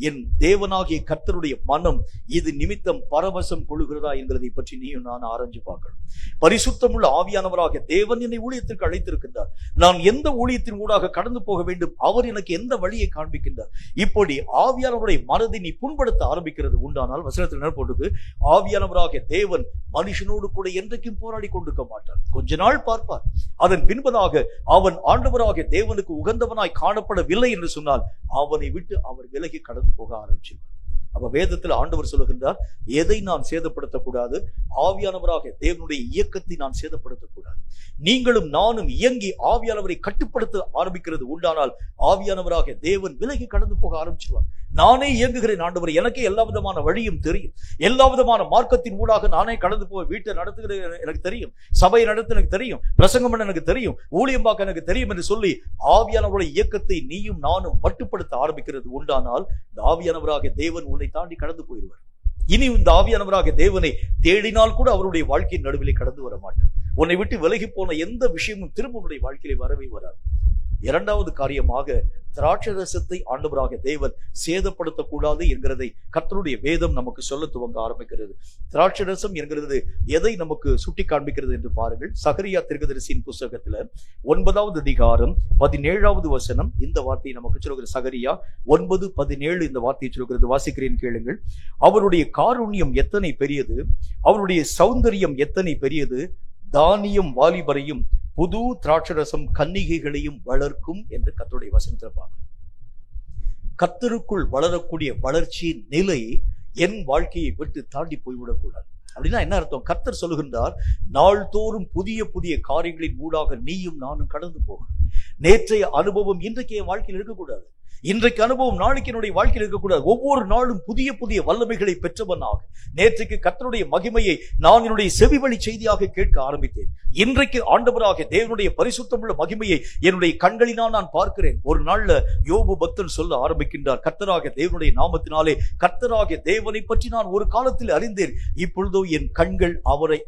என் தேவனாகிய கர்த்தருடைய மனம் இது நிமித்தம் பரவசம் கொள்கிறதா என்கிறதை பற்றி நீயும் நான் ஆராய்ஞ்சு பார்க்கணும். பரிசுத்தமுள்ள ஆவியானவராக தேவன் என்னை ஊழியத்திற்கு அழைத்திருக்கின்றார். நான் எந்த ஊழியத்தின் ஊடாக கடந்து போக வேண்டும், அவர் எனக்கு எந்த வழியை காண்பிக்கின்றார். இப்படி ஆவியானவருடைய மனதை நீ புண்படுத்த ஆரம்பிக்கிறது உண்டானால், வசனத்தில் என்ன போட்டுக்கு, ஆவியானவராக தேவன் மனுஷனோடு கூட என்றைக்கும் போராடி கொண்டிருக்க மாட்டார். கொஞ்ச நாள் பார்ப்பார். அதன் பின்பதாக அவன் ஆண்டவராக தேவனுக்கு உகந்தவனாய் காணப்படவில்லை என்று சொன்னால் அவனை விட்டு அவர் விலகி கடந்து போக ஆரம்பிச்சிருவார். அப்ப வேதத்தில் ஆண்டவர் சொல்லுகின்றார், எதை நான் சேதப்படுத்தக்கூடாது, ஆவியானவராக தேவனுடைய இயக்கத்தை நான் சேதப்படுத்தக்கூடாது. நீங்களும் நானும் இயங்கி ஆவியானவரை கட்டுப்படுத்த ஆரம்பிக்கிறது உண்டானால் ஆவியானவராக தேவன் விலகி கடந்து போக ஆரம்பிச்சிருவார். நானே இயங்குகிறேன் ஆண்டவர், எனக்கே எல்லா விதமான வழியும் தெரியும், எல்லா விதமான மார்க்கத்தின் ஊடாக நானே கடந்து போய் வீட்டை நடத்துகிறது எனக்கு தெரியும், சபையை நடத்த எனக்கு தெரியும், பிரசங்கம் பண்ண எனக்கு தெரியும், ஊழியம் பார்க்க எனக்கு தெரியும் என்று சொல்லி ஆவியானவருடைய இயக்கத்தை நீயும் நானும் மட்டுப்படுத்த ஆரம்பிக்கிறது உண்டானால் இந்த ஆவியானவராக தேவன் உன்னை தாண்டி கடந்து போயிடுவார். இனி இந்த ஆவியானவராக தேவனை தேடினால் கூட அவருடைய வாழ்க்கையின் நடுவிலே கடந்து வர மாட்டார். உன்னை விட்டு விலகி போன எந்த விஷயமும் திரும்ப உன்னுடைய வாழ்க்கையிலே வரவே வராது. இரண்டாவது காரியமாக திராட்சரசத்தை ஆண்டவராக தேவன் சேதப்படுத்தக்கூடாது என்கிறதை கர்த்தருடைய வேதம் நமக்கு சொல்ல துவங்க ஆரம்பிக்கிறது. திராட்சரசம் என்கிறது எதை நமக்கு சுட்டி காண்பிக்கிறது என்று பாருங்கள். சகரியா தீர்க்கதரிசியின் புஸ்தகத்துல 9வது அதிகாரம் 17வது வசனம் இந்த வார்த்தையை நமக்கு சொல்கிறது. சகரியா 9:17 இந்த வார்த்தையை சொல்கிறது. வாசிக்கிறேன், கேளுங்கள். அவருடைய காருண்யம் எத்தனை பெரியது, அவருடைய சௌந்தரியம் எத்தனை பெரியது, தானியம் வாலிபரையும் புது திராட்சரசம் கன்னிகைகளையும் வளர்க்கும் என்று கர்த்தருடைய வசனத்தில் பார்க்கணும். கர்த்தருக்குள் வளரக்கூடிய வளர்ச்சியின் நிலை என் வாழ்க்கையை விட்டு தாண்டி போய்விடக்கூடாது. அப்படின்னா என்ன அர்த்தம்? கர்த்தர் சொல்லுகின்றார், நாள்தோறும் புதிய புதிய காரியங்களின் ஊடாக நீயும் நானும் கடந்து போகணும். நேற்றைய அனுபவம் இன்றைக்கு என் வாழ்க்கையில் இருக்கக்கூடாது, இன்றைக்கு அனுபவம் நாளைக்கு என்னுடைய வாழ்க்கையில் இருக்கக்கூடாது. ஒவ்வொரு நாளும் புதிய புதிய வல்லமைகளை பெற்றவனாக, நேற்றைக்கு கர்த்தருடைய மகிமையை நான் என்னுடைய செவிவழி செய்தியாக கேட்க ஆரம்பித்தேன். இன்றைக்கு ஆண்டவராக தேவனுடைய பரிசுத்தமுள்ள மகிமையை என்னுடைய கண்களினால் நான் பார்க்கிறேன். ஒரு நாள்ல யோபு பக்தன் சொல்ல ஆரம்பிக்கின்றார், கர்த்தராக தேவனுடைய நாமத்தினாலே கர்த்தராக தேவனை பற்றி நான் ஒரு காலத்தில் அறிந்தேன், இப்பொழுதோ என் கண்கள்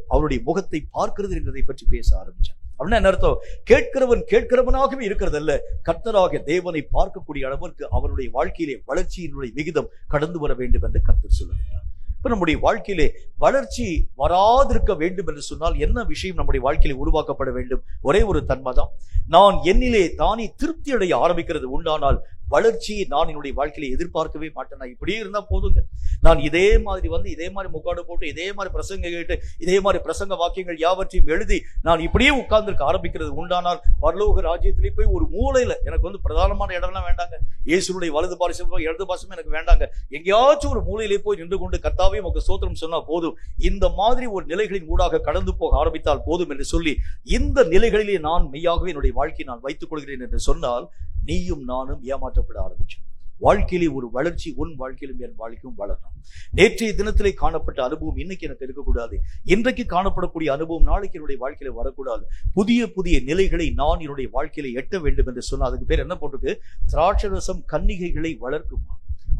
அவருடைய முகத்தை பார்க்கிறது என்பதை பற்றி பேச ஆரம்பிச்சார். அப்படின்னா என்ன அர்த்தம்? கேட்கிறவன் கேட்கிறவனாகவே இருக்கிறதல்ல, கர்த்தராக தேவனை பார்க்கக்கூடிய அளவிற்கு அவனுடைய வாழ்க்கையிலே வளர்ச்சியினுடைய விகிதம் கடந்து வர வேண்டும் என்று கர்த்தர் சொல்லுகிறார். இப்ப நம்முடைய வாழ்க்கையிலே வளர்ச்சி வராதிருக்க வேண்டும் என்று சொன்னால் என்ன விஷயம் நம்முடைய வாழ்க்கையிலே உருவாக்கப்பட வேண்டும்? ஒரே ஒரு தன்மை தான். நான் என்னிலே தானே திருப்தி அடைய ஆரம்பிக்கிறது உண்டானால் வளர்ச்சியை நான் என்னுடைய வாழ்க்கையில எதிர்பார்க்கவே மாட்டேன். நான் இப்படியே இருந்தா போதுங்க, நான் இதே மாதிரி வந்து இதே மாதிரி முக்காடு போட்டு இதே மாதிரி பிரசங்க கேட்டு இதே மாதிரி பிரசங்க வாக்கியங்கள் யாவற்றையும் எழுதி நான் இப்படியே உட்கார்ந்துருக்க ஆரம்பிக்கிறது உண்டானால் பரலோக ராஜ்யத்திலே போய் ஒரு மூலையில எனக்கு வந்து பிரதானமான இடம்லாம் வேண்டாங்க, இயேசுடைய வலது பாரிசம் இடது பாசமும் எனக்கு வேண்டாங்க, எங்கேயாச்சும் ஒரு மூலையிலே போய் நின்று கொண்டு கர்த்தாவே உமக்கு ஸ்தோத்திரம் சொன்னா போதும், இந்த மாதிரி ஒரு நிலைகளின் ஊடாக கடந்து போக ஆரம்பித்தால் போதும் என்று சொல்லி இந்த நிலைகளிலே நான் மெய்யாகவே என்னுடைய வாழ்க்கையை நான் வைத்துக் கொள்கிறேன் என்று சொன்னால் நீயும் நானும் ஏமாற்றப்பட ஆரம்பிச்சோம். வாழ்க்கையிலே ஒரு வளர்ச்சி உன் வாழ்க்கையிலும் என் வாழ்க்கையும் வளரணும். நேற்றைய தினத்திலே காணப்பட்ட அனுபவம் இன்னைக்கு எனக்கு இருக்கக்கூடாது, இன்றைக்கு காணப்படக்கூடிய அனுபவம் நாளைக்கு என்னுடைய வாழ்க்கையில வரக்கூடாது. புதிய புதிய நிலைகளை நான் என்னுடைய வாழ்க்கையில எட்ட வேண்டும் என்று சொன்னா அதுக்கு பேர் என்ன போட்டுக்கு? திராட்சரசம் கன்னிகைகளை வளர்க்குமா.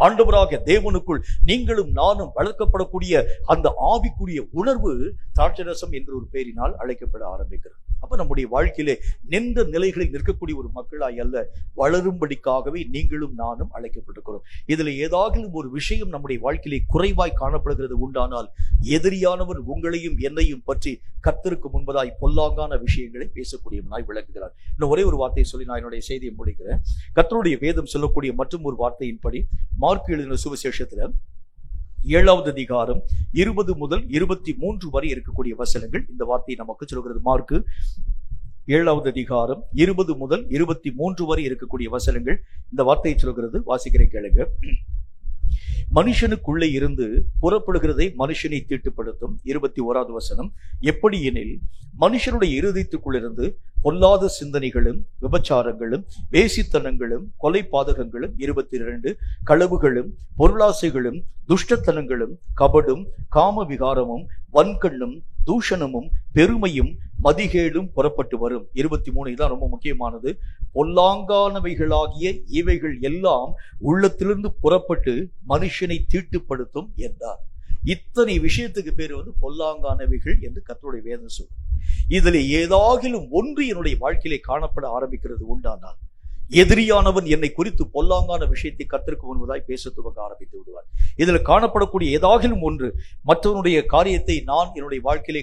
ஆண்டவராக தேவனுக்குள் நீங்களும் நானும் வளர்க்கப்படக்கூடிய அந்த ஆவிக்குரிய உணர்வு திராட்சரசம் என்ற ஒரு பெயரினால் அழைக்கப்பட ஆரம்பிக்கிறது. அப்ப நம்முடைய வாழ்க்கையிலே நின்ற நிலைகளில் நிற்கக்கூடிய ஒரு மக்களாய் அல்ல, வளரும்படிக்காகவே நீங்களும் நானும் அழைக்கப்பட்டிருக்கிறோம். இதுல ஏதாவது ஒரு விஷயம் நம்முடைய வாழ்க்கையிலே குறைவாய் காணப்படுகிறது உண்டானால் எதிரியானவர் உங்களையும் என்னையும் பற்றி கர்த்தருக்கு முன்பதாய் பொல்லாங்கான விஷயங்களை பேசக்கூடியவனாய் விளக்குகிறார். இன்னும் ஒரே ஒரு வார்த்தையை சொல்லி நான் என்னுடைய செய்தியை முடிக்கிறேன். கர்த்தருடைய வேதம் சொல்லக்கூடிய மற்றும் ஒரு வார்த்தையின்படி மார்க் எழுதின சுவிசேஷத்துல 7வது அதிகாரம் 20 முதல் 23 வரை இருக்கக்கூடிய வசனங்கள் இந்த வார்த்தையை நமக்கு சொல்கிறது. மார்க் 7வது அதிகாரம் 20 முதல் 23 வரை இருக்கக்கூடிய வசனங்கள் இந்த வார்த்தையை சொல்கிறது. வாசிக்கிறேன், கேளுங்க. மனுஷனுக்குள்ளே இருந்து புறப்படுகிறதை மனுஷனை தீட்டுப்படுத்தும். 21வது வசனம், எப்படி எனில் மனுஷனுடைய இருதயத்துக்குள்ளிருந்து பொல்லாத சிந்தனைகளும் விபச்சாரங்களும் வேசித்தனங்களும் கொலை பாதகங்களும் 22 களவுகளும் பொருளாசைகளும் துஷ்டத்தனங்களும் கபடும் காம விகாரமும் வன்கண்ணும் தூஷணமும் பெருமையும் மதிகேடும் புறப்பட்டு வரும். 23 தான் ரொம்ப முக்கியமானது. பொல்லாங்கானவைகளாகிய இவைகள் எல்லாம் உள்ளத்திலிருந்து புறப்பட்டு மனுஷனை தீட்டுப்படுத்தும் என்றார். இத்தனை விஷயத்துக்கு பேர் பொல்லாங்கானவைகள் என்று கர்த்தருடைய வேதம் சொல்லும். இதுல ஏதாகிலும் ஒன்று என்னுடைய வாழ்க்கையிலே காணப்பட ஆரம்பிக்கிறது உண்டானால், எதிரியானவன் என்னை குறித்து பொல்லாங்கான விஷயத்தை கர்த்தருக்கு முன்பதாய் பேச துவங்க ஆரம்பித்து விடுவார். இதுல காணப்படக்கூடிய ஏதாகிலும் ஒன்று மற்றவனுடைய காரியத்தை நான் என்னுடைய வாழ்க்கையிலே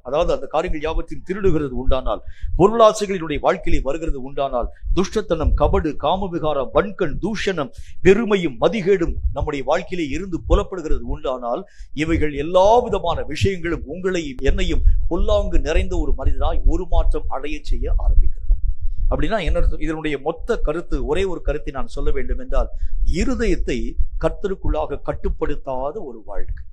அதாவது அந்த காரியங்கள் யாவற்றையும் திருடுகிறது உண்டானால், பொருளாசைகளினுடைய வாழ்க்கையிலே வருகிறது உண்டானால், துஷ்டத்தனம், கபடு, காமவிகாரம், வன்கண், தூஷணம், பெருமையும் மதிகேடும் நம்முடைய வாழ்க்கையிலே இருந்து புலப்படுகிறது உண்டானால், இவைகள் எல்லா விதமான விஷயங்களும் உங்களையும் என்னையும் பொல்லாங்கு நிறைந்த ஒரு மனிதனாய் உருமாற்றம் அடைய செய்ய ஆரம்பிக்கிறது. அப்படின்னா என்ன? இதனுடைய மொத்த கருத்து, ஒரே ஒரு கருத்தை நான் சொல்ல வேண்டும் என்றால், இருதயத்தை கர்த்தருக்குள்ளாக கட்டுப்படுத்தாத ஒரு வாழ்க்கை.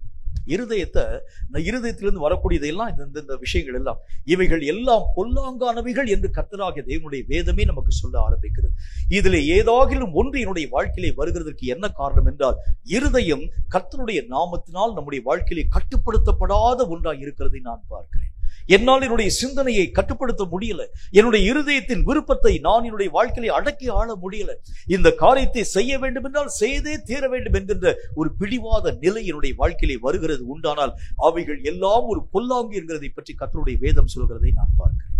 இருதயத்திலிருந்து வரக்கூடியதெல்லாம் இந்த விஷயங்கள் எல்லாம், இவைகள் எல்லாம் பொல்லாங்கானவைகள் என்று கர்த்தராகிய தேவனுடைய வேதமே நமக்கு சொல்ல ஆரம்பிக்கிறது. இதுல ஏதாகிலும் ஒன்று என்னுடைய வாழ்க்கையிலே வருகிறதற்கு என்ன காரணம் என்றால், இருதயம் கர்த்தருடைய நாமத்தினால் நம்முடைய வாழ்க்கையிலே கட்டுப்படுத்தப்படாத ஒன்றாய் இருக்கிறதை நான் பார்க்கிறேன். என்னால் என்னுடைய சிந்தனையை கட்டுப்படுத்த முடியல. என்னுடைய இருதயத்தின் விருப்பத்தை நான் என்னுடைய வாழ்க்கையை அடக்கி ஆள முடியல. இந்த காரியத்தை செய்ய வேண்டும் என்றால் செய்தே தீர வேண்டும் என்கின்ற ஒரு பிடிவாத நிலை என்னுடைய வாழ்க்கையிலே வருகிறது உண்டானால், அவைகள் எல்லாம் ஒரு பொல்லாங்கு என்கிறதை பற்றி கர்த்தருடைய வேதம் சொல்கிறதை நான் பார்க்கிறேன்.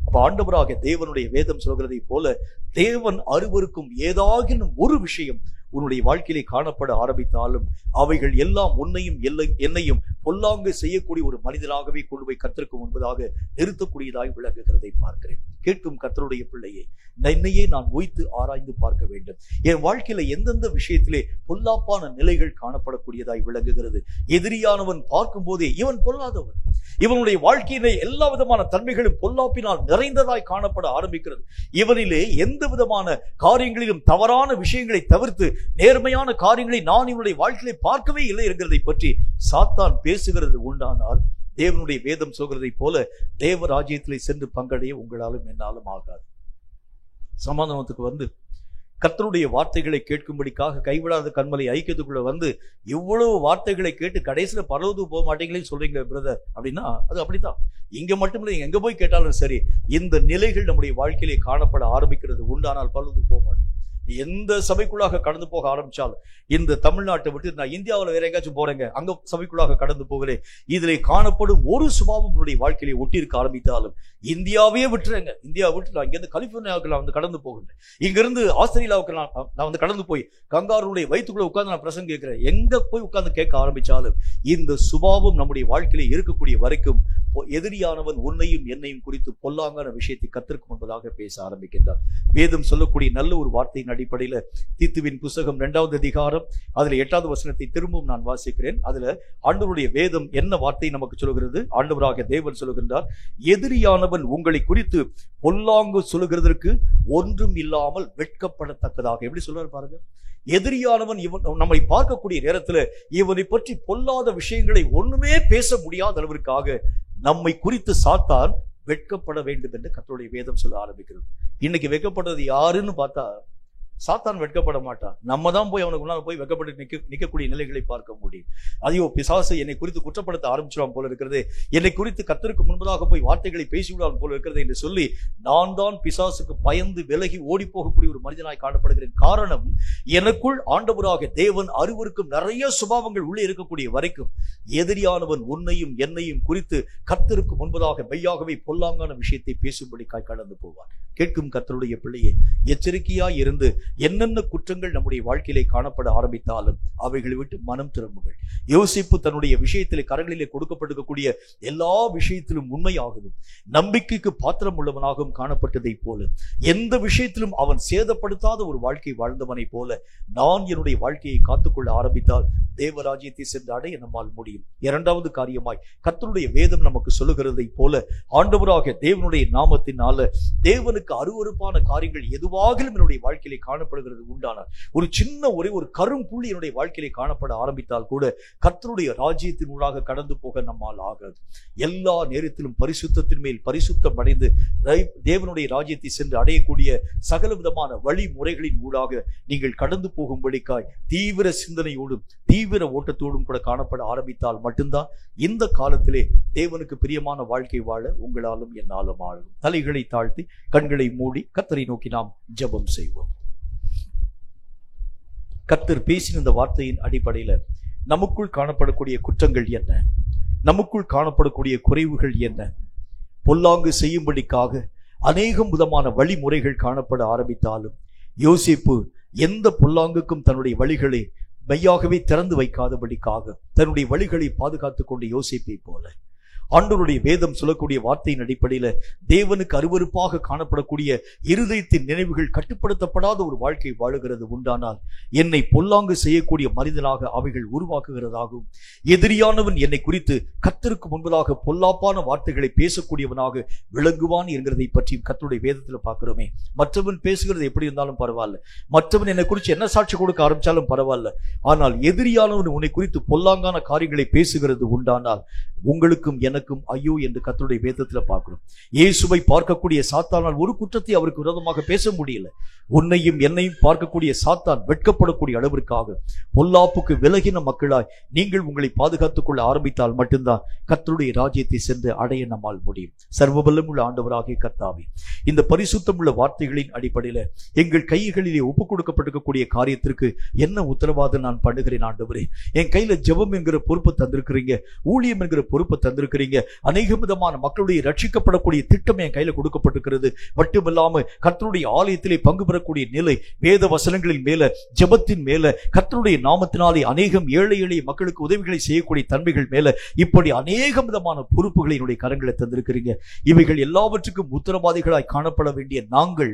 அப்ப ஆண்டவராக தேவனுடைய வேதம் சொல்கிறதை போல, தேவன் அருவருக்கும் ஏதாகினும் ஒரு விஷயம் உன்னுடைய வாழ்க்கையிலே காணப்பட ஆரம்பித்தாலும், அவைகள் எல்லாம் உன்னையும் என்னையும் பொல்லாங்கு செய்யக்கூடிய ஒரு மனிதனாகவே கொண்டு போய் கர்த்தருக்கு முன்பதாக நிறுத்தக்கூடியதாய் விளங்குகிறதை பார்க்கிறேன். கேட்கும் கர்த்தருடைய பிள்ளையை, என்னையே நான் ஓய்த்து ஆராய்ந்து பார்க்க வேண்டும். என் வாழ்க்கையில எந்தெந்த விஷயத்திலே பொல்லாப்பான நிலைகள் காணப்படக்கூடியதாய் விளங்குகிறது. எதிரியானவன் பார்க்கும் போதே இவன் பொல்லாதவன், இவனுடைய வாழ்க்கையிலே எல்லா விதமான தன்மைகளும் பொல்லாப்பினால் நிறைந்ததாய் காணப்பட ஆரம்பிக்கிறது. இவனிலே எந்த விதமான காரியங்களிலும் தவறான விஷயங்களை தவிர்த்து நேர்மையான காரியங்களை நான் இவனுடைய வாழ்க்கையிலே பார்க்கவே இல்லை என்கிறதை பற்றி சாத்தான் பேசுகிறது உண்டானால், தேவனுடைய வேதம் சொல்கிறதை போல தேவ ராஜ்யத்திலே சென்று பங்கடைய உங்களாலும் என்னாலும் ஆகாது. சமாதானத்துக்கு கர்த்தருடைய வார்த்தைகளை கேட்கும்படிக்காக கைவிடாத கண்மலை ஐக்கியத்துக்குள்ள இவ்வளவு வார்த்தைகளை கேட்டு கடைசியில பரலோகத்துக்கு போக மாட்டீங்களே சொல்றீங்களே பிரதர் அப்படின்னா, அது அப்படித்தான். இங்க மட்டும் இல்லை, எங்க போய் கேட்டாலும் சரி, இந்த நிலைகள் நம்முடைய வாழ்க்கையிலே காணப்பட ஆரம்பிக்கிறது உண்டானால் பரலோகத்துக்கு போக மாட்டேன். எந்த சபைக்குள்ளாக கடந்து போக ஆரம்பிச்சாலும், இந்த தமிழ்நாட்டை விட்டு நான் இந்தியாவில் வேற எங்கேயாச்சும் போறேங்க, அங்க சபைக்குள்ளாக கடந்து போகிறேன், இதிலே காணப்படும் ஒரு சுபாவம் என்னுடைய வாழ்க்கையிலே ஒட்டி இருக்க ஆரம்பித்தாலும் இந்தியாவே விட்டுறேங்க. இந்தியா விட்டு நான் இங்கிருந்து கலிபோர்னியாவுக்கு நான் கடந்து போகின்றேன், இங்கிருந்து ஆஸ்திரேலியாவுக்கு நான் கடந்து போய் கங்காருடைய வயிற்றுக்குள்ள உட்கார்ந்து நான் பிரசங்கம் கேட்கிறேன். எங்க போய் உட்கார்ந்து கேட்க ஆரம்பிச்சாலும் இந்த சுபாவம் நம்முடைய வாழ்க்கையிலே இருக்கக்கூடிய வரைக்கும் எதிரியானவன் உன்னையும் என்னையும் குறித்து பொல்லாங்கான விஷயத்தை கர்த்தருக்கு முன்பதாக பேச ஆரம்பிக்கின்றார். வேதம் சொல்லக்கூடிய நல்ல ஒரு வார்த்தையின் அடிப்படையில தீத்துவின் புஸ்தகம் 2வது அதிகாரம் அதுல 8வது வசனத்தை திரும்பவும் நான் வாசிக்கிறேன். அதுல ஆண்டவருடைய வேதம் என்ன வார்த்தை நமக்கு சொல்கிறது? ஆண்டவராக தேவன் சொல்லுகின்றார், எதிரியானவன் உங்களை குறித்து பொல்லாங்கு சொல்லுகிறதற்கு ஒன்றும் இல்லாமல் வெட்கப்படத்தக்கதாக. எப்படி சொல்றாரு பாருங்க. எதிரியானவன் நம்மை பார்க்கக்கூடிய நேரத்துல இவனை பற்றி பொல்லாத விஷயங்களை ஒண்ணுமே பேச முடியாத அளவிற்காக நம்மை குறித்து சாத்தான் வெட்கப்பட வேண்டும் என்று கர்த்தருடைய வேதம் சொல்ல ஆரம்பிக்கிறது. இன்னைக்கு வெட்கப்படுறது யாருன்னு பார்த்தா சாத்தான் வெட்கப்பட மாட்டான். நம்ம தான் போய் அவனுக்கு முன்னால் போய் வெட்கப்பட்டு நிற்கக்கூடிய நிலைகளை பார்க்க முடியும். ஐயோ பிசாசு என்னை குறித்து குற்றப்படுத்த ஆரம்பிச்சிடான் போல இருக்கிறது, என்னை குறித்து கர்த்தருக்கு முன்பதாக போய் வார்த்தைகளை பேசிவிடான் போல இருக்கிறது என்று சொல்லி நான் தான் பிசாசுக்கு பயந்து விலகி ஓடி போகக்கூடிய ஒரு மனிதனாய் காணப்படுகிறேன். காரணம், எனக்குள் ஆண்டவராக தேவன் அருவருக்கும் நிறைய சுபாவங்கள் உள்ளே இருக்கக்கூடிய வரைக்கும் எதிரியானவன் உன்னையும் என்னையும் குறித்து கர்த்தருக்கு முன்பதாக மெய்யாகவே பொல்லாங்கான விஷயத்தை பேசும்படிக்காய் கடந்து போவார். கேட்கும் கர்த்தருடைய பிள்ளையே, எச்சரிக்கையாய் இருந்து என்னென்ன குற்றங்கள் நம்முடைய வாழ்க்கையிலே காணப்பட ஆரம்பித்தாலும் அவைகளை விட்டு மனம் திரும்புங்கள். யோசிப்பு தன்னுடைய விஷயத்திலே கரங்களிலே கொடுக்கப்பட்டிருக்கக்கூடிய எல்லா விஷயத்திலும் உண்மையாகவும் நம்பிக்கைக்கு பாத்திரம் உள்ளவனாகவும் காணப்பட்டதை போல, எந்த விஷயத்திலும் அவன் சேதப்படுத்தாத ஒரு வாழ்க்கை வாழ்ந்தவனை போல நான் என்னுடைய வாழ்க்கையை காத்துக்கொள்ள ஆரம்பித்தால் தேவராஜ்யத்தை சென்று அடைய நம்மால் முடியும். இரண்டாவது காரியமாய் கர்த்தருடைய வேதம் நமக்கு சொல்லுகிறதை போல ஆண்டவராக தேவனுடைய நாமத்தினால தேவனுக்கு அருவருப்பான காரியங்கள் எதுவாகிலும் என்னுடைய வாழ்க்கையிலே காணப்படுகிறது உண்டானால், ஒரு சின்ன ஒரு கரும்புள்ளி என்னுடைய வாழ்க்கையிலே காணப்பட ஆரம்பித்தால் கூட கர்த்தருடைய ராஜ்யத்தின் ஊடாக கடந்து போக நம்மால் ஆகாது. எல்லா நேரத்திலும் பரிசுத்தத்தின் மேல் பரிசுத்தம் அடைந்து தேவனுடைய ராஜ்யத்தை சென்று அடையக்கூடிய சகல விதமான வழிமுறைகளின் ஊடாக நீங்கள் கடந்து போகும்படிக்காய் தீவிர சிந்தனையோடும் தீவிர ஓட்டத்தோடும் கூட காணப்பட ஆரம்பித்தால் மட்டும்தான் இந்த காலத்திலே தேவனுக்கு பிரியமான வாழ்க்கை வாழ உங்களாலும் என்னாலும் ஆகும். தலைகளை தாழ்த்தி கண்களை மூடி கர்த்தரை நோக்கி நாம் ஜெபம் செய்வோம். கர்த்தர் பேசின இந்த வார்த்தையின் அடிப்படையில நமக்குள் காணப்படக்கூடிய குற்றங்கள் என்ன, நமக்குள் காணப்படக்கூடிய குறைவுகள் என்ன? பொல்லாங்கு செய்யும்படிக்காக அநேகம் விதமான வழிமுறைகள் காணப்பட ஆரம்பித்தாலும் யோசேப்பு எந்த பொல்லாங்குக்கும் தன்னுடைய வழிகளை மெய்யாகவே திறந்து வைக்காதபடிக்காக தன்னுடைய வழிகளை பாதுகாத்துக் கொண்ட யோசேப்பை போல ஆண்டவருடைய வேதம் சொல்லக்கூடிய வார்த்தையின் அடிப்படையில தேவனுக்கு அருவருப்பாக காணப்படக்கூடிய இருதயத்தின் நினைவுகள் கட்டுப்படுத்தப்படாத ஒரு வாழ்க்கை வாழுகிறது உண்டானால் என்னை பொல்லாங்கு செய்யக்கூடிய மனிதனாக அவைகள் உருவாக்குகிறதாகவும் எதிரியானவன் என்னை குறித்து கர்த்தருக்கு முன்பதாக பொல்லாப்பான வார்த்தைகளை பேசக்கூடியவனாக விளங்குவான் என்கிறதை பற்றி கர்த்தருடைய வேதத்தில் பார்க்கிறோமே. மற்றவன் பேசுகிறது எப்படி இருந்தாலும் பரவாயில்ல, மற்றவன் என்னை குறித்து என்ன சாட்சி கொடுக்க ஆரம்பிச்சாலும் பரவாயில்ல, ஆனால் எதிரியானவன் உன்னை குறித்து பொல்லாங்கான காரியங்களை பேசுகிறது உண்டானால் உங்களுக்கும் எனக்கும் ஐயோ என்று கர்த்தருடைய வேதத்தில் பார்க்கிறோம். இயேசுவை பார்க்கக்கூடிய சாத்தானால் ஒரு குற்றத்தை அவருக்கு விரோதமாக பேச முடியல. உன்னையும் என்னையும் பார்க்கக்கூடிய சாத்தான் வெட்கப்படக்கூடிய அளவிற்காக பொல்லாப்புக்கு விலகின மக்களாய் நீங்கள் உங்களை பாதுகாத்துக் கொள்ள ஆரம்பித்தால் மட்டும்தான் கர்த்தருடைய ராஜ்யத்தை சென்று அடைய நம்மால் முடியும். சர்வபலம் உள்ள ஆண்டவராகிய கர்த்தாவே, இந்த பரிசுத்தம் உள்ள வார்த்தைகளின் அடிப்படையில் எங்கள் கைகளிலே ஒப்புக் கொடுக்கப்பட்டிருக்கக்கூடிய காரியத்திற்கு என்ன உத்தரவாதம் நான் பண்ணுகிறேன் ஆண்டவரே? என் கையில ஜெபம் என்கிற பொறுப்பை தந்திருக்கிறீங்க, ஊழியம் என்கிற பொறுப்பை தந்திருக்கிறீங்க, அநேக விதமான மக்களுடைய ரட்சிக்கப்படக்கூடிய திட்டம் என் கையில கொடுக்கப்பட்டிருக்கிறது. மட்டுமில்லாம கர்த்தருடைய ஆலயத்திலே பங்கு பெறக்கூடிய நிலை, வேத வசனங்களின் மேல, ஜெபத்தின் மேல, கர்த்தருடைய நாமத்தினாலே அநேகம் ஏழை எளிய மக்களுக்கு உதவிகளை செய்யக்கூடிய தன்மைகள் மேல, இப்படி அநேக விதமான பொறுப்புகளை என்னுடைய கரங்களை தந்திருக்கிறீங்க. இவைகள் எல்லாவற்றுக்கும் உத்தரவாதிகளாய் காணப்பட வேண்டிய நாங்கள்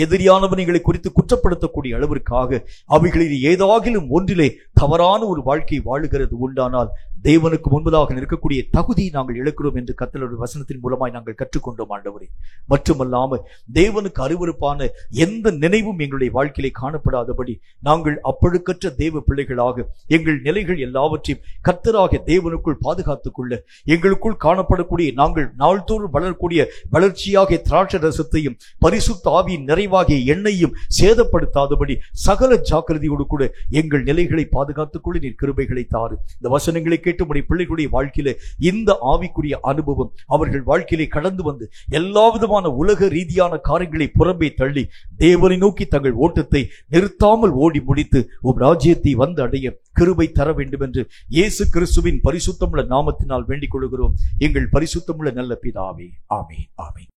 எதிரியானவனைகளை குறித்து குற்றப்படுத்தக்கூடிய அளவிற்காக அவைகளில் ஏதாகிலும் ஒன்றிலே தவறான ஒரு வாழ்க்கை வாழுகிறது உண்டானால் தேவனுக்கு முன்பதாக நிற்கக்கூடிய தகுதியை நாங்கள் இழக்கிறோம் என்று கர்த்தருடைய வசனத்தின் மூலமாய் நாங்கள் கற்றுக்கொண்டோம் ஆண்டவரே. மட்டுமல்லாமல் தேவனுக்கு அருவருப்பான எந்த நினைவும் எங்களுடைய வாழ்க்கையிலே காணப்படாதபடி நாங்கள் அப்பழுக்கற்ற தேவ பிள்ளைகளாக எங்கள் நிலைகள் எல்லாவற்றையும் கர்த்தராக தேவனுக்குள் பாதுகாத்துக் கொள்ள எங்களுக்குள் காணப்படக்கூடிய நாங்கள் நாள்தோறும் வளரக்கூடிய வளர்ச்சியாக திராட்சை ரசத்தையும் பரிசுத்த ஆவியின் நிறைவாகிய எண்ணெயும் சேதப்படுத்தாதபடி சகல ஜாக்கிரதையோடு கூட எங்கள் நிலைகளை பாதுகாத்துக் கொள்ள நீர் கிருபைகளை தாரு. இந்த வசனங்களை கேட்டு உடைய பிள்ளைகளுடைய வாழ்க்கையில இந்த ஆவிக்குரிய அனுபவம் அவர்கள் வாழ்க்கையிலே கடந்து வந்து எல்லா விதமான உலக ரீதியான காரியங்களை புறம்பே தள்ளி தேவனை நோக்கி தங்கள் ஓட்டத்தை நிறுத்தாமல் ஓடி முடித்து உம் ராஜ்யத்தை வந்து அடைய கிருபை தர வேண்டும் என்று இயேசு கிறிஸ்துவின் பரிசுத்தமுள்ள நாமத்தினால் வேண்டிக் கொள்கிறோம் எங்கள் பரிசுத்தமுள்ள நல்ல பிதாவே. ஆமென், ஆமென்.